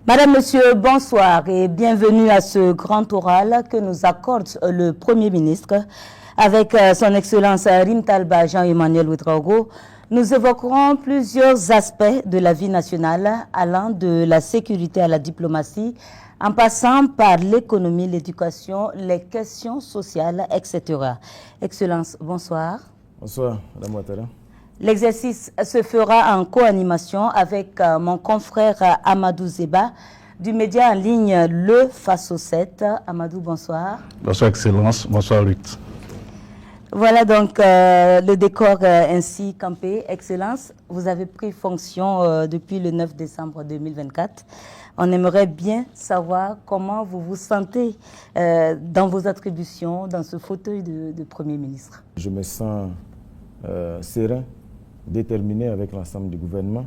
Madame, Monsieur, bonsoir et bienvenue à ce grand oral que nous accorde le Premier ministre avec son Excellence Rim Talba Jean-Emmanuel Ouedraogo. Nous évoquerons plusieurs aspects de la vie nationale allant de la sécurité à la diplomatie en passant par l'économie, l'éducation, les questions sociales, etc. Excellence, bonsoir. Bonsoir, Madame Ouattara. L'exercice se fera en co-animation avec mon confrère Amadou Zeba du média en ligne Le Faso 7. Amadou, bonsoir. Bonsoir, Excellence. Bonsoir, Ruth. Voilà donc le décor ainsi campé. Excellence, vous avez pris fonction depuis le 9 décembre 2024. On aimerait bien savoir comment vous vous sentez dans vos attributions, dans ce fauteuil de Premier ministre. Je me sens serein, déterminé avec l'ensemble du gouvernement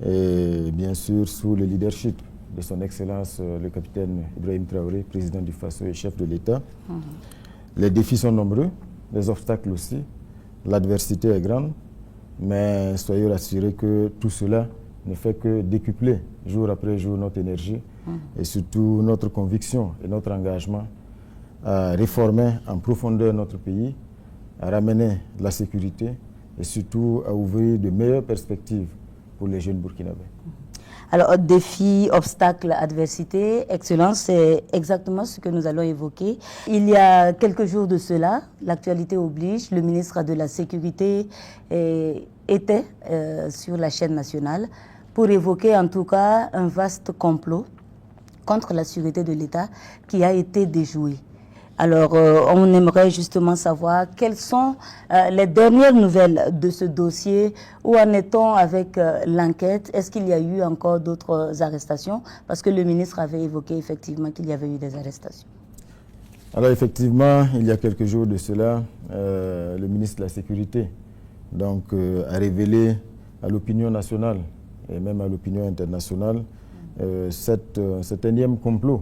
et bien sûr sous le leadership de son Excellence le capitaine Ibrahim Traoré, président du Faso et chef de l'État. Les défis sont nombreux, les obstacles aussi, l'adversité est grande, mais soyez rassurés que tout cela ne fait que décupler jour après jour notre énergie et surtout notre conviction et notre engagement à réformer en profondeur notre pays, à ramener la sécurité et surtout à ouvrir de meilleures perspectives pour les jeunes burkinabés. Alors, défis, obstacles, adversité, Excellence, c'est exactement ce que nous allons évoquer. Il y a quelques jours de cela, l'actualité oblige, le ministre de la Sécurité était sur la chaîne nationale pour évoquer en tout cas un vaste complot contre la sécurité de l'État qui a été déjoué. Alors, on aimerait justement savoir quelles sont les dernières nouvelles de ce dossier. Où en est-on avec l'enquête? Est-ce qu'il y a eu encore d'autres arrestations? Parce que le ministre avait évoqué effectivement qu'il y avait eu des arrestations. Alors effectivement, il y a quelques jours de cela, le ministre de la Sécurité donc, a révélé à l'opinion nationale et même à l'opinion internationale cet énième complot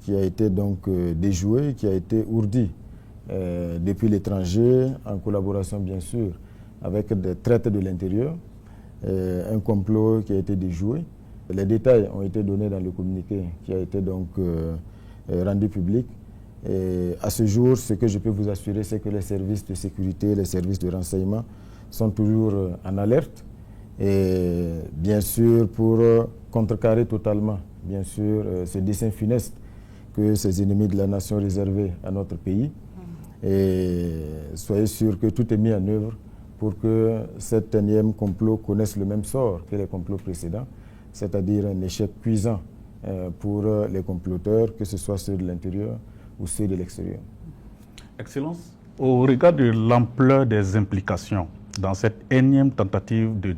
qui a été donc déjoué, qui a été ourdi depuis l'étranger, en collaboration bien sûr avec des traites de l'intérieur, un complot qui a été déjoué. Les détails ont été donnés dans le communiqué qui a été donc rendu public. Et à ce jour, ce que je peux vous assurer, c'est que les services de sécurité, les services de renseignement sont toujours en alerte. Et bien sûr, pour contrecarrer totalement, bien sûr, ce dessein funeste que ces ennemis de la nation réservaient à notre pays. Et soyez sûrs que tout est mis en œuvre pour que cet énième complot connaisse le même sort que les complots précédents, c'est-à-dire un échec cuisant pour les comploteurs, que ce soit ceux de l'intérieur ou ceux de l'extérieur. Excellence, au regard de l'ampleur des implications dans cette énième tentative de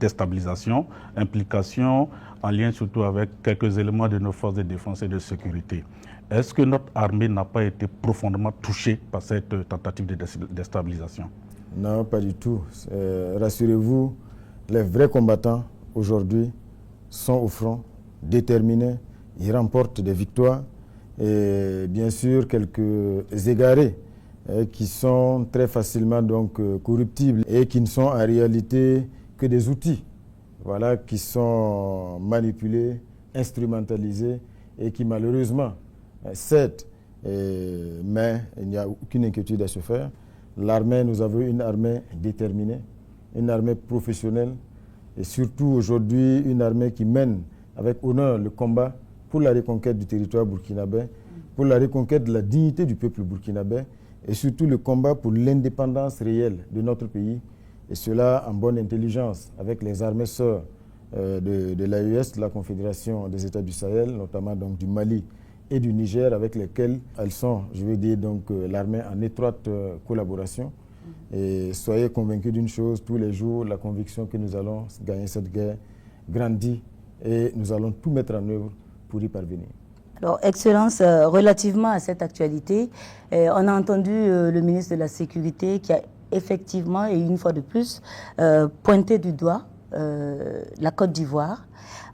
déstabilisation, implication en lien surtout avec quelques éléments de nos forces de défense et de sécurité. Est-ce que notre armée n'a pas été profondément touchée par cette tentative de déstabilisation? Non, pas du tout. Rassurez-vous, les vrais combattants aujourd'hui sont au front, déterminés, ils remportent des victoires et bien sûr quelques égarés qui sont très facilement donc corruptibles et qui ne sont en réalité que des outils, voilà, qui sont manipulés, instrumentalisés et qui malheureusement cèdent. Mais il n'y a aucune inquiétude à se faire. L'armée, nous avons une armée déterminée, une armée professionnelle et surtout aujourd'hui une armée qui mène avec honneur le combat pour la reconquête du territoire burkinabé, pour la reconquête de la dignité du peuple burkinabé et surtout le combat pour l'indépendance réelle de notre pays. Et cela en bonne intelligence avec les armées sœurs de l'AES, de la Confédération des États du Sahel, notamment donc du Mali et du Niger, avec lesquelles elles sont, je veux dire, donc l'armée en étroite collaboration. Et soyez convaincus d'une chose, tous les jours, la conviction que nous allons gagner cette guerre grandit et nous allons tout mettre en œuvre pour y parvenir. Alors, Excellence, relativement à cette actualité, on a entendu le ministre de la Sécurité qui a effectivement, et une fois de plus, pointé du doigt la Côte d'Ivoire.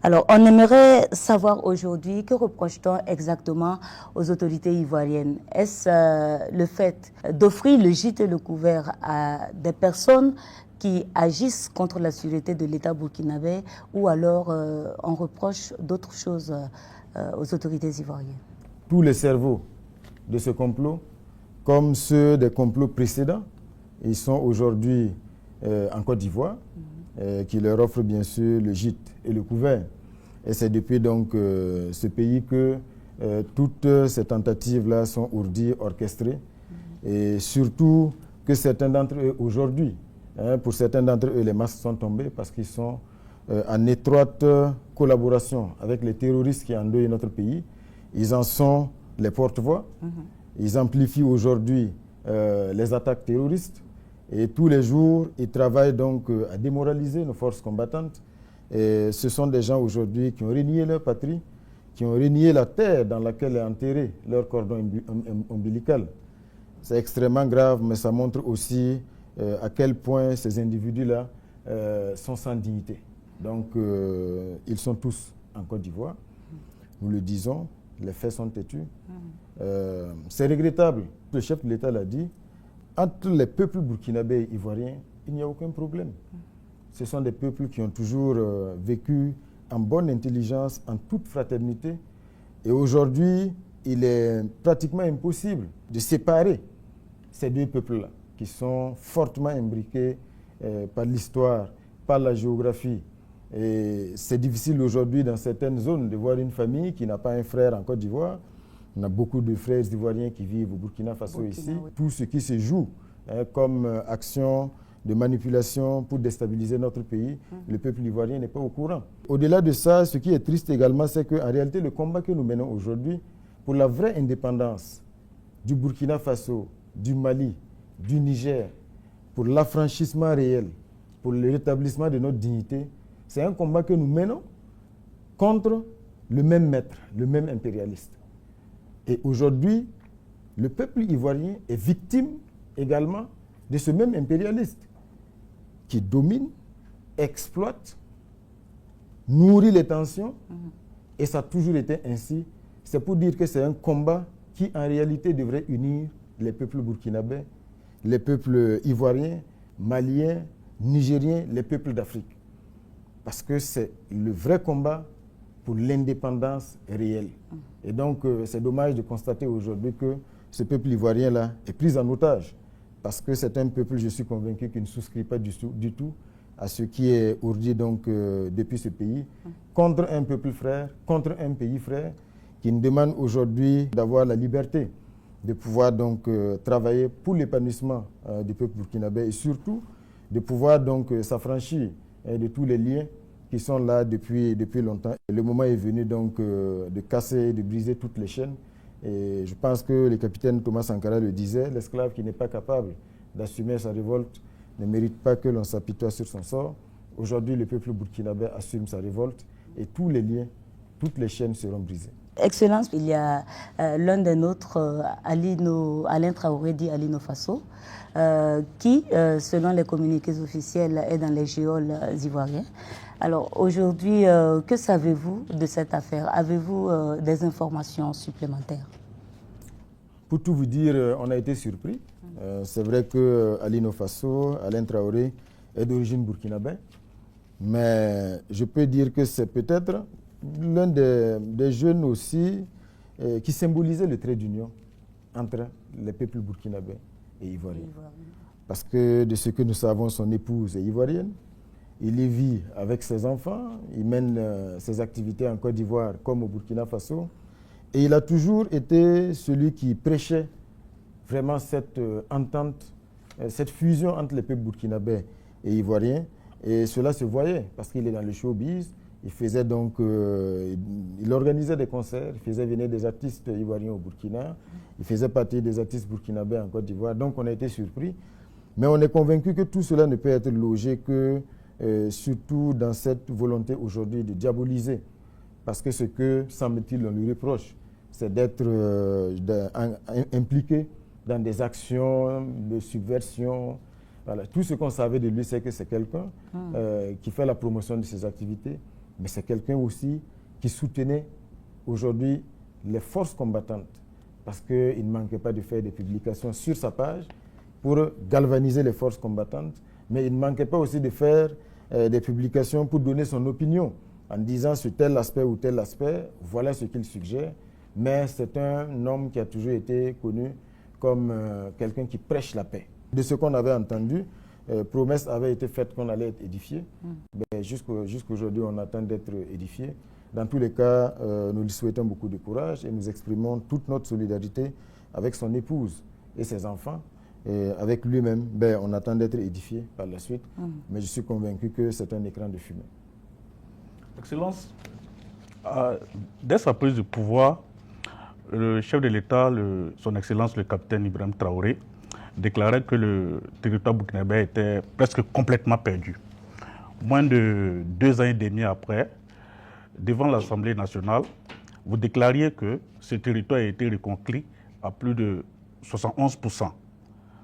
Alors, on aimerait savoir aujourd'hui, que reproche-t-on exactement aux autorités ivoiriennes? Est-ce le fait d'offrir le gîte et le couvert à des personnes qui agissent contre la sûreté de l'État burkinabé, ou alors on reproche d'autres choses aux autorités ivoiriennes? Tous les cerveaux de ce complot, comme ceux des complots précédents, ils sont aujourd'hui en Côte d'Ivoire, qui leur offre bien sûr le gîte et le couvert. Et c'est depuis donc ce pays que toutes ces tentatives-là sont ourdies, orchestrées, et surtout que certains d'entre eux aujourd'hui, pour certains d'entre eux, les masques sont tombés parce qu'ils sont en étroite collaboration avec les terroristes qui endeuillent notre pays. Ils en sont les porte-voix. Ils amplifient aujourd'hui les attaques terroristes. Et tous les jours, ils travaillent donc à démoraliser nos forces combattantes. Et ce sont des gens aujourd'hui qui ont renié leur patrie, qui ont renié la terre dans laquelle est enterré leur cordon ombilical. C'est extrêmement grave, mais ça montre aussi à quel point ces individus-là sont sans dignité. Donc, ils sont tous en Côte d'Ivoire. Nous le disons, les faits sont têtus. C'est regrettable. Le chef de l'État l'a dit, entre les peuples burkinabés et ivoiriens, il n'y a aucun problème. Ce sont des peuples qui ont toujours vécu en bonne intelligence, en toute fraternité. Et aujourd'hui, il est pratiquement impossible de séparer ces deux peuples-là, qui sont fortement imbriqués par l'histoire, par la géographie. Et c'est difficile aujourd'hui dans certaines zones de voir une famille qui n'a pas un frère en Côte d'Ivoire. On a beaucoup de frères ivoiriens qui vivent au Burkina Faso ici. Oui. Tout ce qui se joue comme action de manipulation pour déstabiliser notre pays, le peuple ivoirien n'est pas au courant. Au-delà de ça, ce qui est triste également, c'est qu'en réalité, le combat que nous menons aujourd'hui pour la vraie indépendance du Burkina Faso, du Mali, du Niger, pour l'affranchissement réel, pour le rétablissement de notre dignité, c'est un combat que nous menons contre le même maître, le même impérialiste. Et aujourd'hui, le peuple ivoirien est victime également de ce même impérialiste qui domine, exploite, nourrit les tensions, et ça a toujours été ainsi. C'est pour dire que c'est un combat qui en réalité devrait unir les peuples burkinabés, les peuples ivoiriens, maliens, nigériens, les peuples d'Afrique. Parce que c'est le vrai combat pour l'indépendance réelle. Et donc, c'est dommage de constater aujourd'hui que ce peuple ivoirien-là est pris en otage. Parce que c'est un peuple, je suis convaincu, qui ne souscrit pas du tout à ce qui est ourdi donc, depuis ce pays, contre un peuple frère, contre un pays frère, qui nous demande aujourd'hui d'avoir la liberté de pouvoir donc travailler pour l'épanouissement du peuple burkinabé et surtout de pouvoir donc s'affranchir de tous les liens qui sont là depuis longtemps. Et le moment est venu donc de casser, de briser toutes les chaînes. Et je pense que le capitaine Thomas Sankara le disait, l'esclave qui n'est pas capable d'assumer sa révolte ne mérite pas que l'on s'apitoie sur son sort. Aujourd'hui, le peuple burkinabé assume sa révolte et tous les liens, toutes les chaînes seront brisées. Excellence, il y a l'un des nôtres, Alain Traoré dit Alino Faso, qui, selon les communiqués officiels, est dans les geôles ivoiriens. Alors aujourd'hui, que savez-vous de cette affaire? Avez-vous des informations supplémentaires? Pour tout vous dire, on a été surpris. C'est vrai que Alino Faso, Alain Traoré, est d'origine burkinabé, mais je peux dire que c'est peut-être l'un des jeunes aussi qui symbolisait le trait d'union entre les peuples burkinabés et ivoiriens. Parce que de ce que nous savons, son épouse est ivoirienne. Il y vit avec ses enfants, il mène ses activités en Côte d'Ivoire comme au Burkina Faso. Et il a toujours été celui qui prêchait vraiment cette entente, cette fusion entre les peuples burkinabés et ivoiriens. Et cela se voyait parce qu'il est dans le showbiz. Il faisait donc, il organisait des concerts, il faisait venir des artistes ivoiriens au Burkina, il faisait partie des artistes burkinabés en Côte d'Ivoire. Donc on a été surpris. Mais on est convaincu que tout cela ne peut être logé que surtout dans cette volonté aujourd'hui de diaboliser. Parce que ce que, semble-t-il, on lui reproche, c'est d'être impliqué dans des actions de subversion. Voilà. Tout ce qu'on savait de lui, c'est que c'est quelqu'un qui fait la promotion de ses activités, mais c'est quelqu'un aussi qui soutenait aujourd'hui les forces combattantes, parce qu'il ne manquait pas de faire des publications sur sa page pour galvaniser les forces combattantes, Mais il ne manquait pas aussi de faire des publications pour donner son opinion, en disant sur tel aspect ou tel aspect, voilà ce qu'il suggère. Mais c'est un homme qui a toujours été connu comme quelqu'un qui prêche la paix. De ce qu'on avait entendu, promesse avait été faite qu'on allait être édifié. Jusqu'aujourd'hui, on attend d'être édifié. Dans tous les cas, nous lui souhaitons beaucoup de courage et nous exprimons toute notre solidarité avec son épouse et ses enfants. Et avec lui-même, on attend d'être édifié par la suite. Mais je suis convaincu que c'est un écran de fumée. Excellence, dès sa prise de pouvoir, le chef de l'État, son Excellence le capitaine Ibrahim Traoré, déclarait que le territoire burkinabé était presque complètement perdu. Moins de 2 ans et demi après, devant l'Assemblée nationale, vous déclariez que ce territoire a été reconquis à plus de 71%.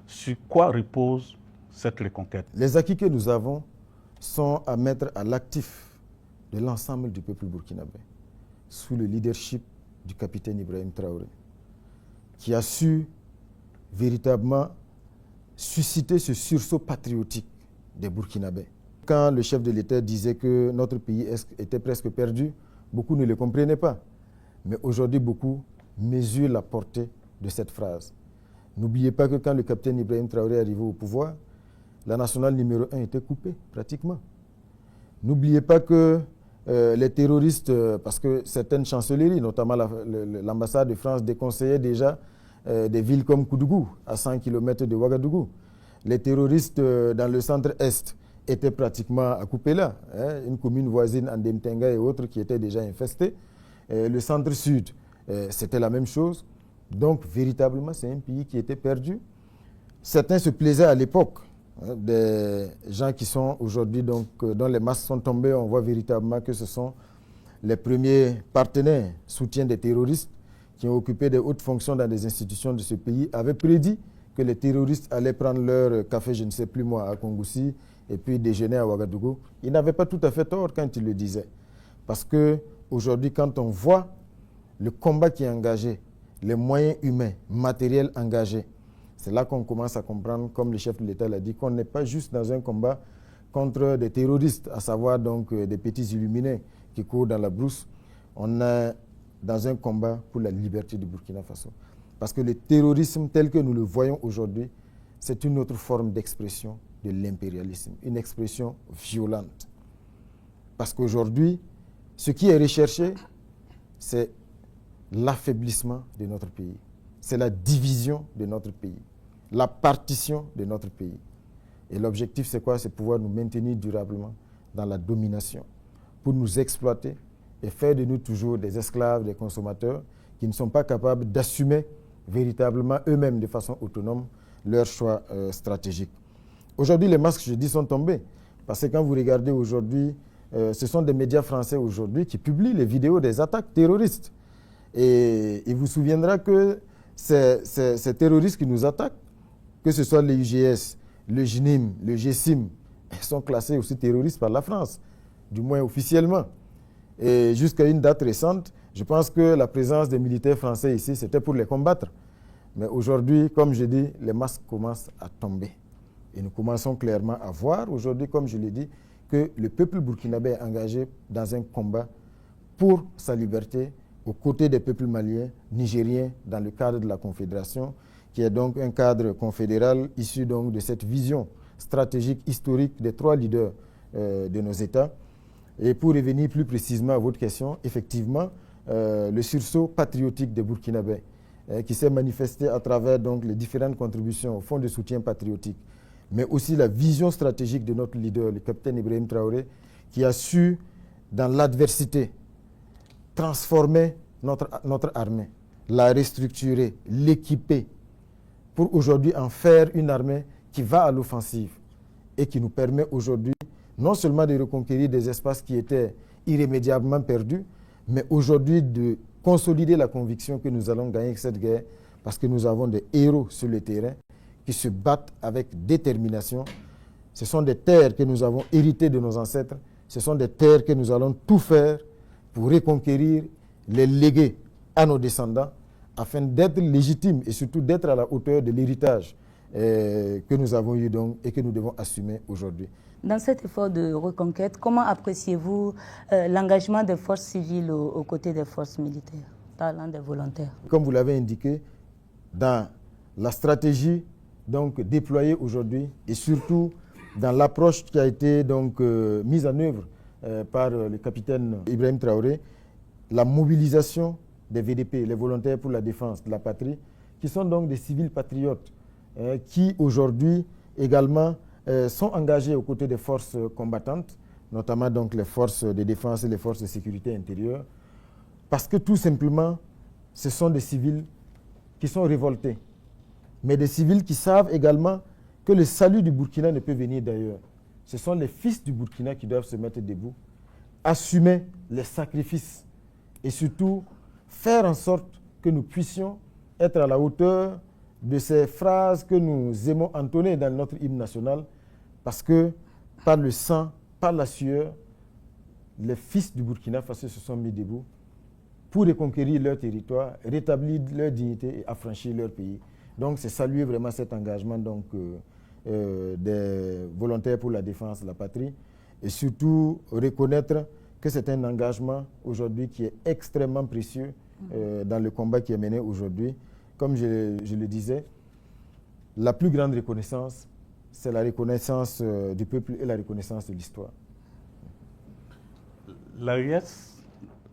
Sur quoi repose cette reconquête? Les acquis que nous avons sont à mettre à l'actif de l'ensemble du peuple burkinabé, sous le leadership du capitaine Ibrahim Traoré, qui a su véritablement susciter ce sursaut patriotique des Burkinabés. Quand le chef de l'État disait que notre pays était presque perdu, beaucoup ne le comprenaient pas. Mais aujourd'hui, beaucoup mesurent la portée de cette phrase. N'oubliez pas que quand le capitaine Ibrahim Traoré est arrivé au pouvoir, la nationale numéro 1 était coupée, pratiquement. N'oubliez pas que les terroristes, parce que certaines chancelleries, notamment l'ambassade de France, déconseillaient déjà des villes comme Koudougou, à 100 km de Ouagadougou. Les terroristes dans le centre-est étaient pratiquement à couper là. Une commune voisine, Andemtenga et autres, qui étaient déjà infestées. Le centre-sud, c'était la même chose. Donc, véritablement, c'est un pays qui était perdu. Certains se plaisaient à l'époque. Des gens qui sont aujourd'hui, donc, dont les masques sont tombés, on voit véritablement que ce sont les premiers partenaires, soutiens des terroristes, qui ont occupé des hautes fonctions dans des institutions de ce pays, avaient prédit que les terroristes allaient prendre leur café, je ne sais plus moi, à Kongoussi, et puis déjeuner à Ouagadougou. Ils n'avaient pas tout à fait tort quand ils le disaient. Parce qu'aujourd'hui, quand on voit le combat qui est engagé, les moyens humains, matériels engagés, c'est là qu'on commence à comprendre, comme le chef de l'État l'a dit, qu'on n'est pas juste dans un combat contre des terroristes, à savoir donc des petits illuminés qui courent dans la brousse. On est dans un combat pour la liberté du Burkina Faso. Parce que le terrorisme tel que nous le voyons aujourd'hui, c'est une autre forme d'expression de l'impérialisme, une expression violente. Parce qu'aujourd'hui, ce qui est recherché, c'est l'affaiblissement de notre pays. C'est la division de notre pays, la partition de notre pays. Et l'objectif, c'est quoi? C'est pouvoir nous maintenir durablement dans la domination, pour nous exploiter et faire de nous toujours des esclaves, des consommateurs qui ne sont pas capables d'assumer véritablement eux-mêmes de façon autonome leurs choix stratégiques. Aujourd'hui, les masques, je dis, sont tombés. Parce que quand vous regardez aujourd'hui, ce sont des médias français aujourd'hui qui publient les vidéos des attaques terroristes. Et il vous souviendra que ces terroristes qui nous attaquent, que ce soit les UGS, le JNIM, le GSIM, ils sont classés aussi terroristes par la France, du moins officiellement. Et jusqu'à une date récente, je pense que la présence des militaires français ici, c'était pour les combattre. Mais aujourd'hui, comme je dis, les masques commencent à tomber. Et nous commençons clairement à voir aujourd'hui, comme je l'ai dit, que le peuple burkinabé est engagé dans un combat pour sa liberté, aux côtés des peuples maliens, nigériens, dans le cadre de la Confédération, qui est donc un cadre confédéral issu donc de cette vision stratégique, historique des 3 leaders de nos États. Et pour revenir plus précisément à votre question, effectivement, le sursaut patriotique des Burkinabés, qui s'est manifesté à travers donc, les différentes contributions au Fonds de soutien patriotique, mais aussi la vision stratégique de notre leader, le capitaine Ibrahim Traoré, qui a su, dans l'adversité, transformer notre armée, la restructurer, l'équiper, pour aujourd'hui en faire une armée qui va à l'offensive et qui nous permet aujourd'hui non seulement de reconquérir des espaces qui étaient irrémédiablement perdus, mais aujourd'hui de consolider la conviction que nous allons gagner cette guerre parce que nous avons des héros sur le terrain qui se battent avec détermination. Ce sont des terres que nous avons héritées de nos ancêtres. Ce sont des terres que nous allons tout faire pour reconquérir, les léguer à nos descendants afin d'être légitimes et surtout d'être à la hauteur de l'héritage que nous avons eu donc et que nous devons assumer aujourd'hui. Dans cet effort de reconquête, comment appréciez-vous l'engagement des forces civiles aux côtés des forces militaires, parlant des volontaires? Comme vous l'avez indiqué, dans la stratégie donc, déployée aujourd'hui et surtout dans l'approche qui a été donc, mise en œuvre par le capitaine Ibrahim Traoré, la mobilisation des VDP, les volontaires pour la défense de la patrie, qui sont donc des civils patriotes, qui aujourd'hui également sont engagés aux côtés des forces combattantes, notamment donc les forces de défense et les forces de sécurité intérieure, parce que tout simplement, ce sont des civils qui sont révoltés, mais des civils qui savent également que le salut du Burkina ne peut venir d'ailleurs. Ce sont les fils du Burkina qui doivent se mettre debout, assumer les sacrifices et surtout faire en sorte que nous puissions être à la hauteur de ces phrases que nous aimons entonner dans notre hymne national, parce que par le sang, par la sueur, les fils du Burkina Faso se sont mis debout pour reconquérir leur territoire, rétablir leur dignité et affranchir leur pays. Donc c'est saluer vraiment cet engagement donc, des volontaires pour la défense de la patrie et surtout reconnaître que c'est un engagement aujourd'hui qui est extrêmement précieux dans le combat qui est mené aujourd'hui. Comme je le disais, la plus grande reconnaissance, c'est la reconnaissance du peuple et la reconnaissance de l'histoire. L'AES,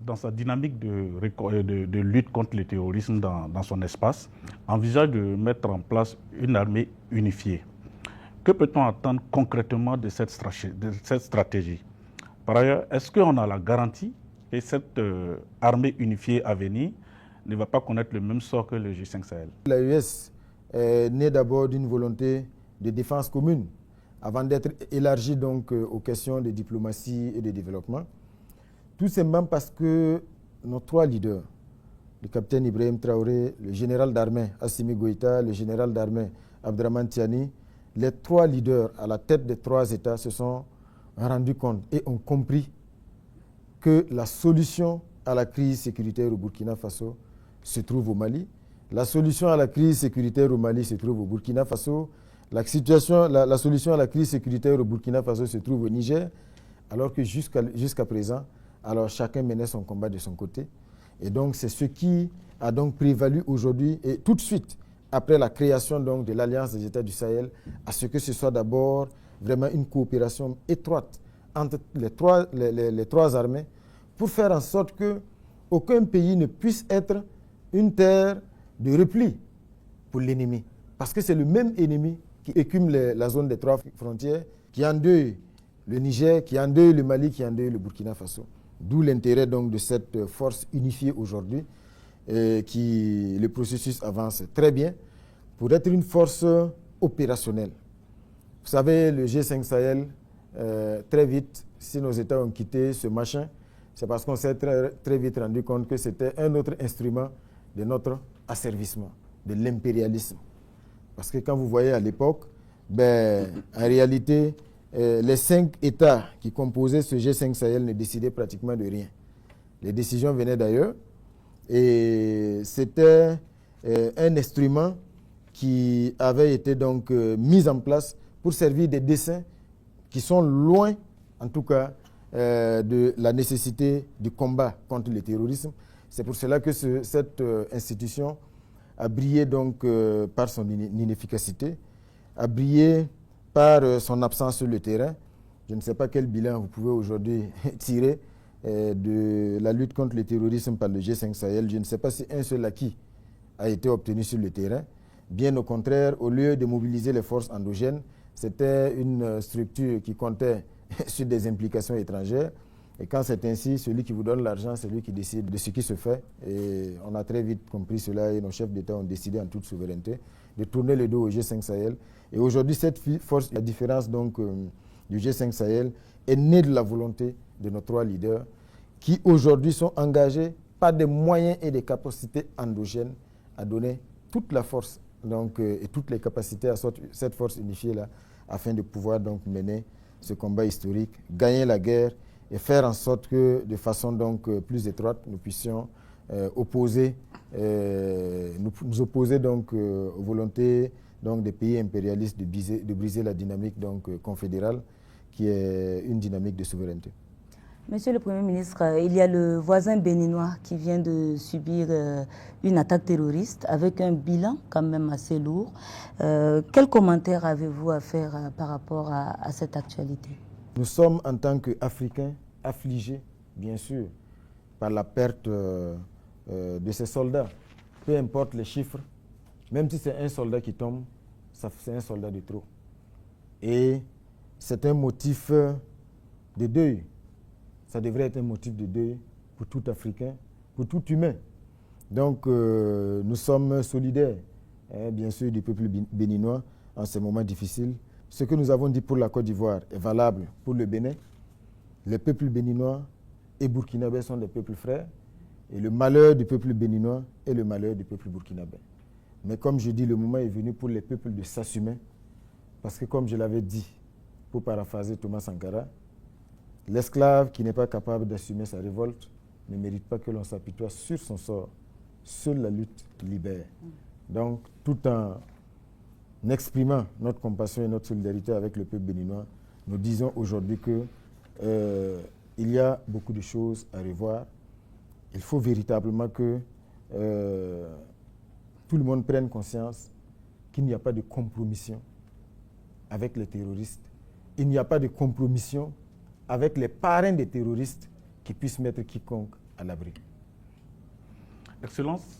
dans sa dynamique de lutte contre le terrorisme dans son espace, envisage de mettre en place une armée unifiée. Que peut-on attendre concrètement de cette stratégie? Par ailleurs, est-ce qu'on a la garantie que cette armée unifiée à venir ne va pas connaître le même sort que le G5 Sahel? L'AES est née d'abord d'une volonté de défense commune, avant d'être élargie donc aux questions de diplomatie et de développement. Tout simplement parce que nos trois leaders, le capitaine Ibrahim Traoré, le général d'armée Assimi Goïta, le général d'armée Abdraman Tiani, les trois leaders à la tête des trois États se sont rendus compte et ont compris que la solution à la crise sécuritaire au Burkina Faso se trouve au Mali. La solution à la crise sécuritaire au Mali se trouve au Burkina Faso. La solution à la crise sécuritaire au Burkina Faso se trouve au Niger, alors que jusqu'à présent, alors chacun menait son combat de son côté. Et donc c'est ce qui a donc prévalu aujourd'hui et tout de suite après la création donc de l'Alliance des États du Sahel, à ce que ce soit d'abord vraiment une coopération étroite entre les trois armées pour faire en sorte qu'aucun pays ne puisse être une terre de repli pour l'ennemi. Parce que c'est le même ennemi qui écume la zone des trois frontières, qui endeuille le Niger, qui endeuille le Mali, qui endeuille le Burkina Faso. D'où l'intérêt donc de cette force unifiée aujourd'hui, le processus avance très bien pour être une force opérationnelle. Vous savez, le G5 Sahel, très vite, si nos États ont quitté ce machin, c'est parce qu'on s'est très vite rendu compte que c'était un autre instrument de notre asservissement, de l'impérialisme. Parce que quand vous voyez à l'époque, en réalité, les 5 États qui composaient ce G5 Sahel ne décidaient pratiquement de rien. Les décisions venaient d'ailleurs et c'était un instrument qui avait été donc mis en place pour servir des desseins qui sont loin, en tout cas, de la nécessité du combat contre le terrorisme. C'est pour cela que cette institution a brillé donc par son inefficacité, a brillé par son absence sur le terrain. Je ne sais pas quel bilan vous pouvez aujourd'hui tirer de la lutte contre le terrorisme par le G5 Sahel. Je ne sais pas si un seul acquis a été obtenu sur le terrain. Bien au contraire, au lieu de mobiliser les forces endogènes, c'était une structure qui comptait sur des implications étrangères. Et quand c'est ainsi, celui qui vous donne l'argent, c'est lui qui décide de ce qui se fait. Et on a très vite compris cela et nos chefs d'État ont décidé en toute souveraineté de tourner le dos au G5 Sahel. Et aujourd'hui, cette force, la différence donc du G5 Sahel, est née de la volonté de nos trois leaders qui aujourd'hui sont engagés par des moyens et des capacités endogènes à donner toute la force donc, et toutes les capacités à cette force unifiée-là afin de pouvoir donc mener ce combat historique, gagner la guerre et faire en sorte que de façon donc plus étroite, nous puissions nous opposer donc aux volontés donc des pays impérialistes de briser la dynamique donc, confédérale qui est une dynamique de souveraineté. Monsieur le Premier ministre, il y a le voisin béninois qui vient de subir une attaque terroriste avec un bilan quand même assez lourd. Quel commentaire avez-vous à faire par rapport à cette actualité? Nous sommes en tant qu'Africains affligés, bien sûr, par la perte de ces soldats. Peu importe les chiffres, même si c'est un soldat qui tombe, c'est un soldat de trop. Et c'est un motif de deuil. Ça devrait être un motif de deuil pour tout Africain, pour tout humain. Donc nous sommes solidaires, bien sûr, du peuple béninois en ces moments difficiles. Ce que nous avons dit pour la Côte d'Ivoire est valable pour le Bénin. Les peuples béninois et burkinabés sont des peuples frères. Et le malheur du peuple béninois est le malheur du peuple burkinabé. Mais comme je dis, le moment est venu pour les peuples de s'assumer. Parce que comme je l'avais dit, pour paraphraser Thomas Sankara, l'esclave qui n'est pas capable d'assumer sa révolte ne mérite pas que l'on s'apitoie sur son sort. Seule la lutte libère. Donc, tout en exprimant notre compassion et notre solidarité avec le peuple béninois, nous disons aujourd'hui qu'il y a beaucoup de choses à revoir. Il faut véritablement que tout le monde prenne conscience qu'il n'y a pas de compromission avec les terroristes. Il n'y a pas de compromission avec les parrains des terroristes qui puissent mettre quiconque à l'abri. Excellence,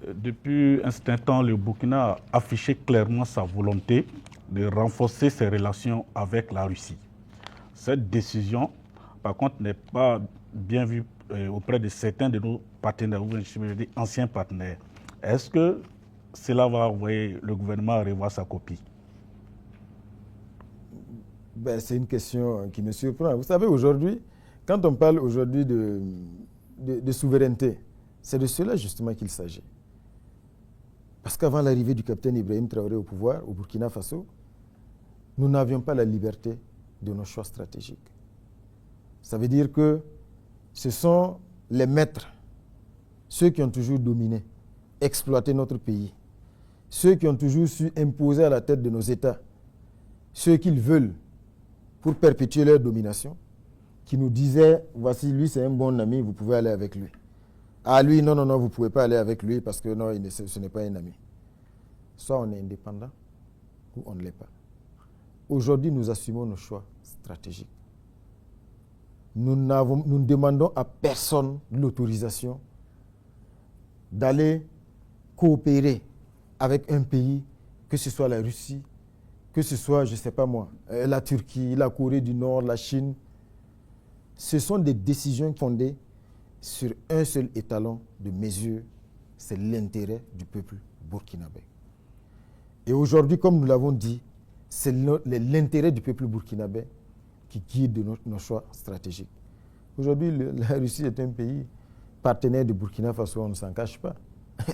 depuis un certain temps, le Burkina a affiché clairement sa volonté de renforcer ses relations avec la Russie. Cette décision, par contre, n'est pas bien vue auprès de certains de nos partenaires, ou je veux dire anciens partenaires. Est-ce que cela va envoyer le gouvernement à revoir sa copie? C'est une question qui me surprend. Vous savez, aujourd'hui, quand on parle aujourd'hui de souveraineté, c'est de cela justement qu'il s'agit. Parce qu'avant l'arrivée du capitaine Ibrahim Traoré au pouvoir, au Burkina Faso, nous n'avions pas la liberté de nos choix stratégiques. Ça veut dire que ce sont les maîtres, ceux qui ont toujours dominé, exploité notre pays, ceux qui ont toujours su imposer à la tête de nos États ce qu'ils veulent pour perpétuer leur domination, qui nous disaient, voici lui c'est un bon ami, vous pouvez aller avec lui. Ah lui, non, non, non, vous ne pouvez pas aller avec lui parce que non, ce n'est pas un ami. Soit on est indépendant ou on ne l'est pas. Aujourd'hui, nous assumons nos choix stratégiques. Nous ne demandons à personne l'autorisation d'aller coopérer avec un pays, que ce soit la Russie, que ce soit, je ne sais pas moi, la Turquie, la Corée du Nord, la Chine. Ce sont des décisions fondées sur un seul étalon de mesure, c'est l'intérêt du peuple burkinabé. Et aujourd'hui, comme nous l'avons dit, c'est l'intérêt du peuple burkinabé qui guide nos choix stratégiques. Aujourd'hui, la Russie est un pays partenaire du Burkina Faso, on ne s'en cache pas.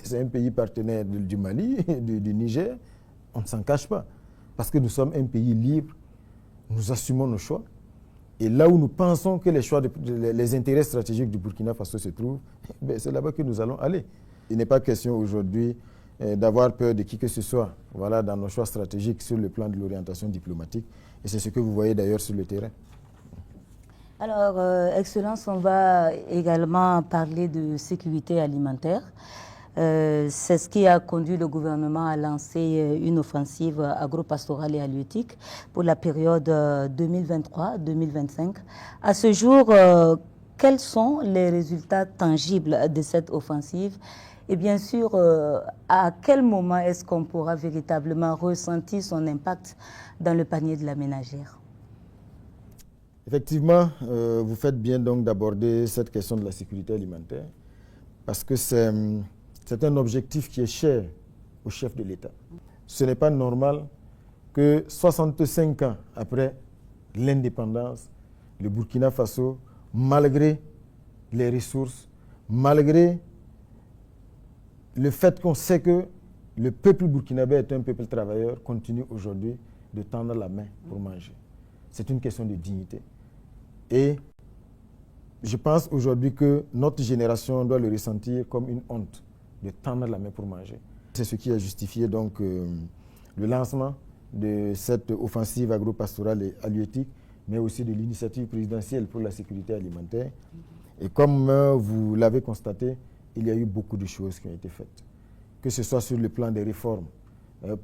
C'est un pays partenaire du Mali, du Niger, on ne s'en cache pas. Parce que nous sommes un pays libre, nous assumons nos choix. Et là où nous pensons que les intérêts stratégiques du Burkina Faso se trouvent, c'est là-bas que nous allons aller. Il n'est pas question aujourd'hui d'avoir peur de qui que ce soit, voilà, dans nos choix stratégiques sur le plan de l'orientation diplomatique. Et c'est ce que vous voyez d'ailleurs sur le terrain. Alors, Excellence, on va également parler de sécurité alimentaire. C'est ce qui a conduit le gouvernement à lancer une offensive agro-pastorale et halieutique pour la période 2023-2025. À ce jour, quels sont les résultats tangibles de cette offensive? Et bien sûr, à quel moment est-ce qu'on pourra véritablement ressentir son impact dans le panier de la ménagère? Effectivement, vous faites bien donc d'aborder cette question de la sécurité alimentaire parce que c'est un objectif qui est cher au chef de l'État. Ce n'est pas normal que 65 ans après l'indépendance, le Burkina Faso, malgré les ressources, malgré le fait qu'on sait que le peuple burkinabé est un peuple travailleur, continue aujourd'hui de tendre la main pour manger. C'est une question de dignité. Et je pense aujourd'hui que notre génération doit le ressentir comme une honte de tendre la main pour manger. C'est ce qui a justifié donc le le lancement de cette offensive agro-pastorale et halieutique, mais aussi de l'initiative présidentielle pour la sécurité alimentaire. Et comme vous l'avez constaté, il y a eu beaucoup de choses qui ont été faites, que ce soit sur le plan des réformes,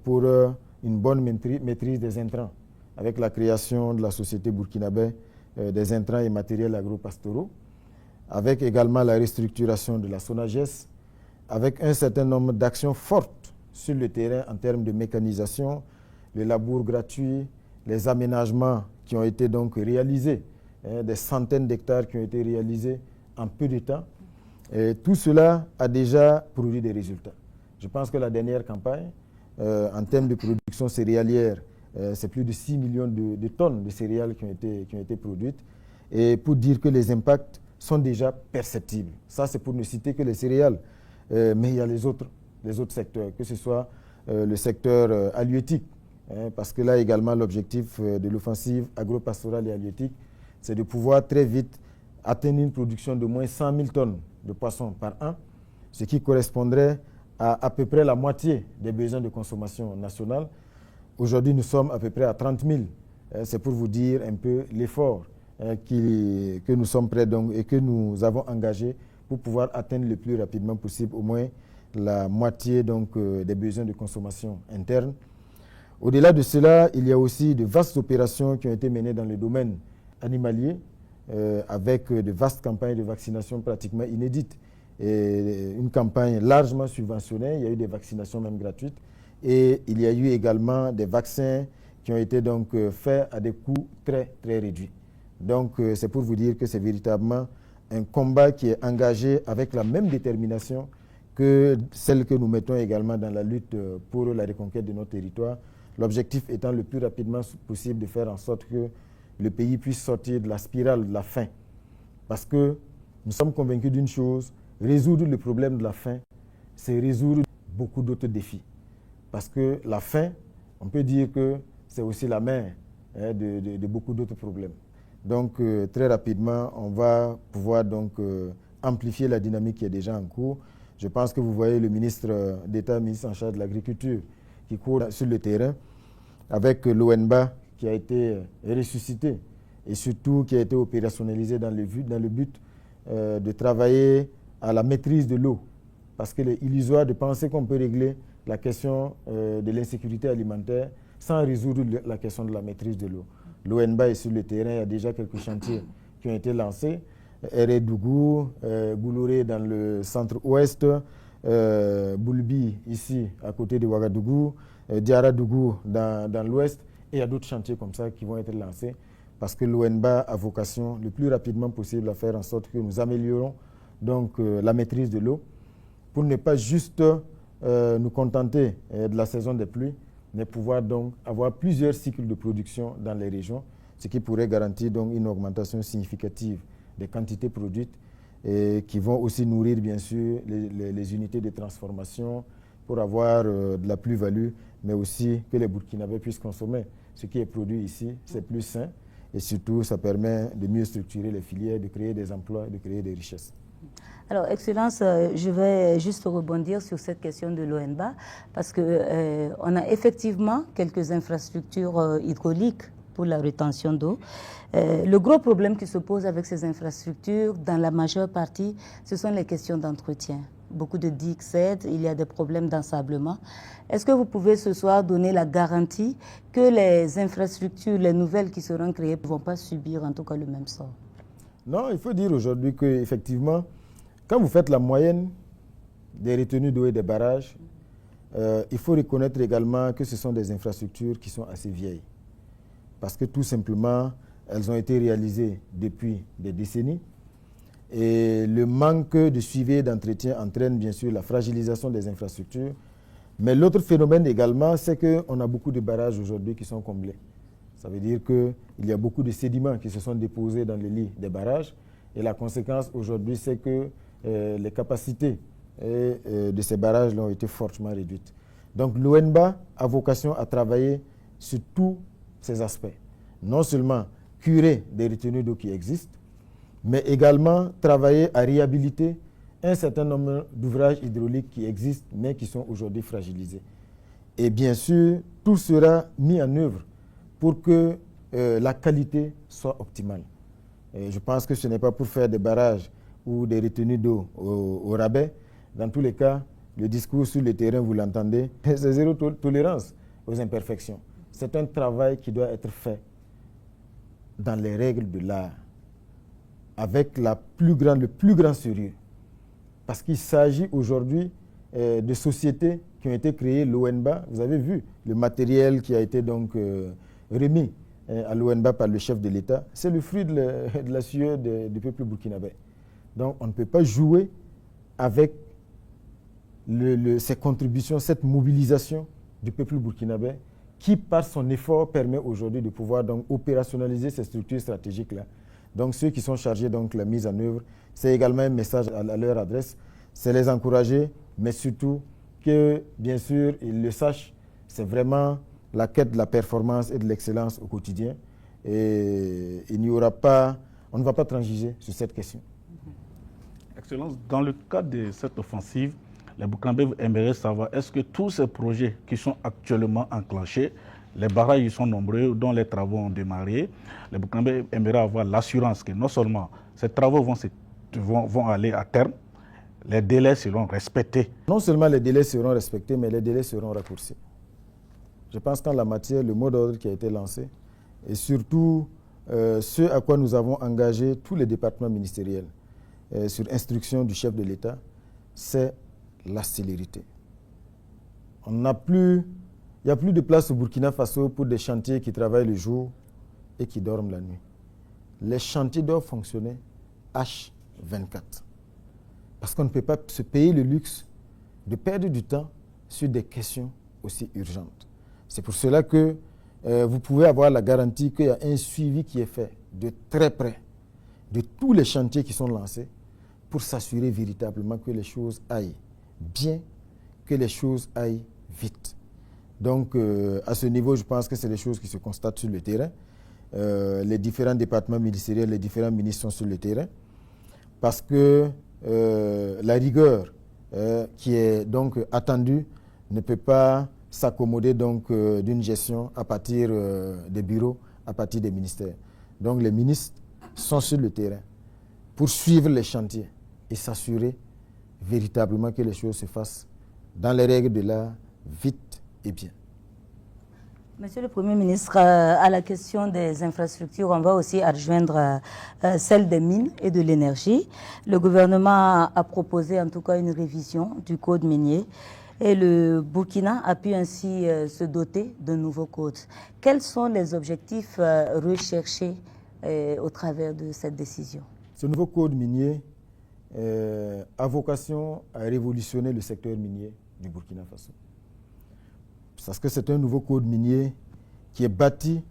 pour une bonne maîtrise des intrants, avec la création de la société burkinabé des intrants et matériels agro-pastoraux, avec également la restructuration de la SONAGES, avec un certain nombre d'actions fortes sur le terrain en termes de mécanisation, les labours gratuits, les aménagements qui ont été donc réalisés, des centaines d'hectares qui ont été réalisés en peu de temps. Et tout cela a déjà produit des résultats. Je pense que la dernière campagne, en termes de production céréalière, c'est plus de 6 millions de tonnes de céréales qui ont été produites. Et pour dire que les impacts sont déjà perceptibles. Ça, c'est pour ne citer que les céréales. Mais il y a les autres secteurs, que ce soit le secteur halieutique, parce que là également, l'objectif de l'offensive agro-pastorale et halieutique, c'est de pouvoir très vite atteindre une production de moins 100 000 tonnes de poissons par an, ce qui correspondrait à peu près la moitié des besoins de consommation nationale. Aujourd'hui, nous sommes à peu près à 30 000. C'est pour vous dire un peu l'effort que nous sommes prêts donc, et que nous avons engagé pour pouvoir atteindre le plus rapidement possible au moins la moitié donc, des besoins de consommation interne. Au-delà de cela, il y a aussi de vastes opérations qui ont été menées dans le domaine animalier, avec de vastes campagnes de vaccination pratiquement inédites. Et une campagne largement subventionnée, il y a eu des vaccinations même gratuites. Et il y a eu également des vaccins qui ont été donc faits à des coûts très, très réduits. Donc c'est pour vous dire que c'est véritablement un combat qui est engagé avec la même détermination que celle que nous mettons également dans la lutte pour la reconquête de notre territoire. L'objectif étant le plus rapidement possible de faire en sorte que le pays puisse sortir de la spirale de la faim. Parce que nous sommes convaincus d'une chose, résoudre le problème de la faim, c'est résoudre beaucoup d'autres défis. Parce que la faim, on peut dire que c'est aussi la mère de beaucoup d'autres problèmes. Donc très rapidement, on va pouvoir donc amplifier la dynamique qui est déjà en cours. Je pense que vous voyez le ministre d'État, ministre en charge de l'Agriculture, qui court sur le terrain avec l'ONBA qui a été ressuscité et surtout qui a été opérationnalisé dans le but de travailler à la maîtrise de l'eau. Parce qu'il est illusoire de penser qu'on peut régler la question de l'insécurité alimentaire sans résoudre la question de la maîtrise de l'eau. L'ONBA est sur le terrain, il y a déjà quelques chantiers qui ont été lancés. Eredougou, Goulouré dans le centre-ouest, Boulbi ici à côté de Ouagadougou, Diaradougou dans l'ouest, et il y a d'autres chantiers comme ça qui vont être lancés parce que l'ONBA a vocation le plus rapidement possible à faire en sorte que nous améliorons donc, la maîtrise de l'eau pour ne pas juste nous contenter de la saison des pluies, mais pouvoir donc avoir plusieurs cycles de production dans les régions, ce qui pourrait garantir donc une augmentation significative des quantités produites et qui vont aussi nourrir bien sûr les unités de transformation pour avoir de la plus-value, mais aussi que les Burkinabés puissent consommer. Ce qui est produit ici, c'est plus sain et surtout ça permet de mieux structurer les filières, de créer des emplois, de créer des richesses. Alors, Excellence, je vais juste rebondir sur cette question de l'ONBA parce qu'on a effectivement quelques infrastructures hydrauliques pour la rétention d'eau. Le gros problème qui se pose avec ces infrastructures, dans la majeure partie, ce sont les questions d'entretien. Beaucoup de digues cèdent, il y a des problèmes d'ensablement. Est-ce que vous pouvez ce soir donner la garantie que les infrastructures, les nouvelles qui seront créées, ne vont pas subir en tout cas le même sort? Non, il faut dire aujourd'hui qu'effectivement, quand vous faites la moyenne des retenues d'eau et des barrages, il faut reconnaître également que ce sont des infrastructures qui sont assez vieilles. Parce que tout simplement, elles ont été réalisées depuis des décennies. Et le manque de suivi et d'entretien entraîne bien sûr la fragilisation des infrastructures. Mais l'autre phénomène également, c'est qu'on a beaucoup de barrages aujourd'hui qui sont comblés. Ça veut dire qu'il y a beaucoup de sédiments qui se sont déposés dans les lits des barrages. Et la conséquence aujourd'hui, c'est que les capacités de ces barrages ont été fortement réduites. Donc l'ONBA a vocation à travailler sur tous ces aspects. Non seulement curer des retenues d'eau qui existent, mais également travailler à réhabiliter un certain nombre d'ouvrages hydrauliques qui existent, mais qui sont aujourd'hui fragilisés. Et bien sûr, tout sera mis en œuvre pour que la qualité soit optimale. Et je pense que ce n'est pas pour faire des barrages ou des retenues d'eau au rabais. Dans tous les cas, le discours sur le terrain, vous l'entendez, c'est zéro tolérance aux imperfections. C'est un travail qui doit être fait dans les règles de l'art, avec le plus grand sérieux. Parce qu'il s'agit aujourd'hui de sociétés qui ont été créées, l'ONBA. Vous avez vu le matériel qui a été donc remis à l'ONBA par le chef de l'État. C'est le fruit de la sueur du peuple burkinabé. Donc on ne peut pas jouer avec ces contributions, cette mobilisation du peuple burkinabé qui, par son effort, permet aujourd'hui de pouvoir donc opérationnaliser ces structures stratégiques-là. Donc ceux qui sont chargés de la mise en œuvre, c'est également un message à leur adresse, c'est les encourager, mais surtout que, bien sûr, ils le sachent, c'est vraiment la quête de la performance et de l'excellence au quotidien. Et on ne va pas transiger sur cette question. Excellence, dans le cadre de cette offensive, les Burkinabés aimeraient savoir, est-ce que tous ces projets qui sont actuellement enclenchés, les barrages ils sont nombreux, dont les travaux ont démarré, les Burkinabés aimeraient avoir l'assurance que non seulement ces travaux vont aller à terme, les délais seront respectés. Non seulement les délais seront respectés, mais les délais seront raccourcis. Je pense qu'en la matière, le mot d'ordre qui a été lancé, et surtout ce à quoi nous avons engagé tous les départements ministériels, sur instruction du chef de l'État, c'est la célérité. Il n'y a plus de place au Burkina Faso pour des chantiers qui travaillent le jour et qui dorment la nuit. Les chantiers doivent fonctionner H24. Parce qu'on ne peut pas se payer le luxe de perdre du temps sur des questions aussi urgentes. C'est pour cela que vous pouvez avoir la garantie qu'il y a un suivi qui est fait de très près de tous les chantiers qui sont lancés pour s'assurer véritablement que les choses aillent bien, que les choses aillent vite. Donc, à ce niveau, je pense que c'est des choses qui se constatent sur le terrain. Les différents départements ministériels, les différents ministres sont sur le terrain parce que la rigueur qui est donc attendue ne peut pas s'accommoder donc d'une gestion à partir des bureaux, à partir des ministères. Donc, les ministres sont sur le terrain pour suivre les chantiers et s'assurer véritablement que les choses se fassent dans les règles de l'art, vite et bien. Monsieur le Premier ministre, à la question des infrastructures, on va aussi adjoindre celle des mines et de l'énergie. Le gouvernement a proposé en tout cas une révision du code minier et le Burkina a pu ainsi se doter d'un nouveau code. Quels sont les objectifs recherchés au travers de cette décision? Ce nouveau code minier a vocation à révolutionner le secteur minier du Burkina Faso. Parce que c'est un nouveau code minier qui est bâti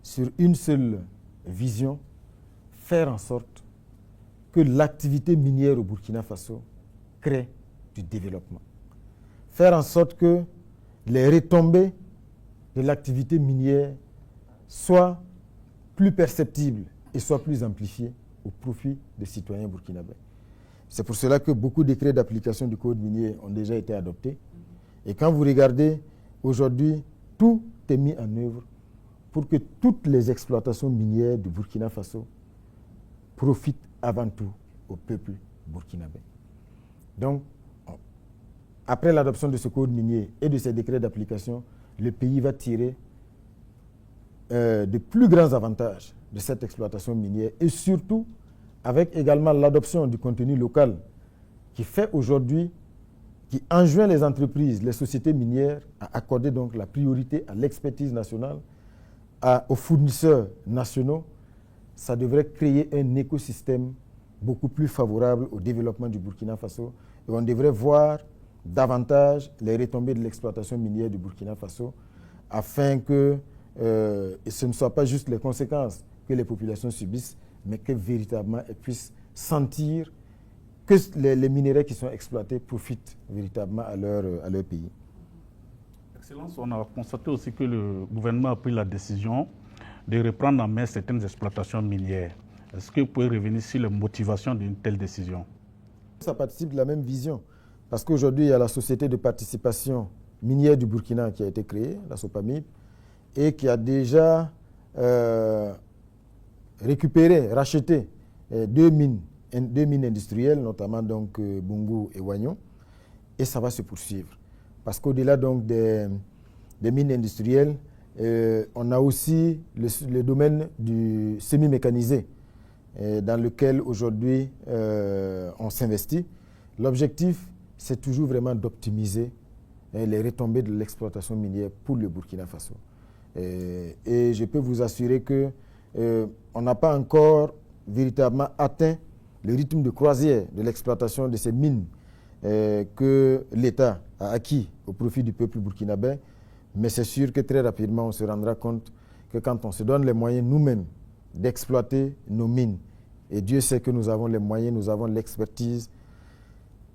sur une seule vision, faire en sorte que l'activité minière au Burkina Faso crée du développement. Faire en sorte que les retombées de l'activité minière soient plus perceptibles et soient plus amplifiées au profit des citoyens burkinabés. C'est pour cela que beaucoup de décrets d'application du code minier ont déjà été adoptés. Et quand vous regardez, aujourd'hui, tout est mis en œuvre pour que toutes les exploitations minières du Burkina Faso profitent avant tout au peuple burkinabé. Donc, après l'adoption de ce code minier et de ces décrets d'application, le pays va tirer de plus grands avantages de cette exploitation minière et surtout avec également l'adoption du contenu local qui fait aujourd'hui, qui enjoint les entreprises, les sociétés minières à accorder donc la priorité à l'expertise nationale, aux fournisseurs nationaux. Ça devrait créer un écosystème beaucoup plus favorable au développement du Burkina Faso et on devrait voir davantage les retombées de l'exploitation minière du Burkina Faso afin que ce ne soit pas juste les conséquences que les populations subissent, mais que véritablement elles puissent sentir que les minéraux qui sont exploités profitent véritablement à leur pays. Excellence, on a constaté aussi que le gouvernement a pris la décision de reprendre en main certaines exploitations minières. Est-ce que vous pouvez revenir sur les motivations d'une telle décision? Ça participe de la même vision, parce qu'aujourd'hui, il y a la société de participation minière du Burkina qui a été créée, la Sopamib, et qui a déjà récupéré, racheté deux mines industrielles, notamment donc Bungu et Wagnon, et ça va se poursuivre. Parce qu'au-delà donc des mines industrielles, on a aussi le domaine du semi-mécanisé, dans lequel aujourd'hui on s'investit. L'objectif, c'est toujours vraiment d'optimiser les retombées de l'exploitation minière pour le Burkina Faso. Et je peux vous assurer que on n'a pas encore véritablement atteint le rythme de croisière de l'exploitation de ces mines que l'État a acquis au profit du peuple burkinabé. Mais c'est sûr que très rapidement, on se rendra compte que quand on se donne les moyens nous-mêmes d'exploiter nos mines, et Dieu sait que nous avons les moyens, nous avons l'expertise,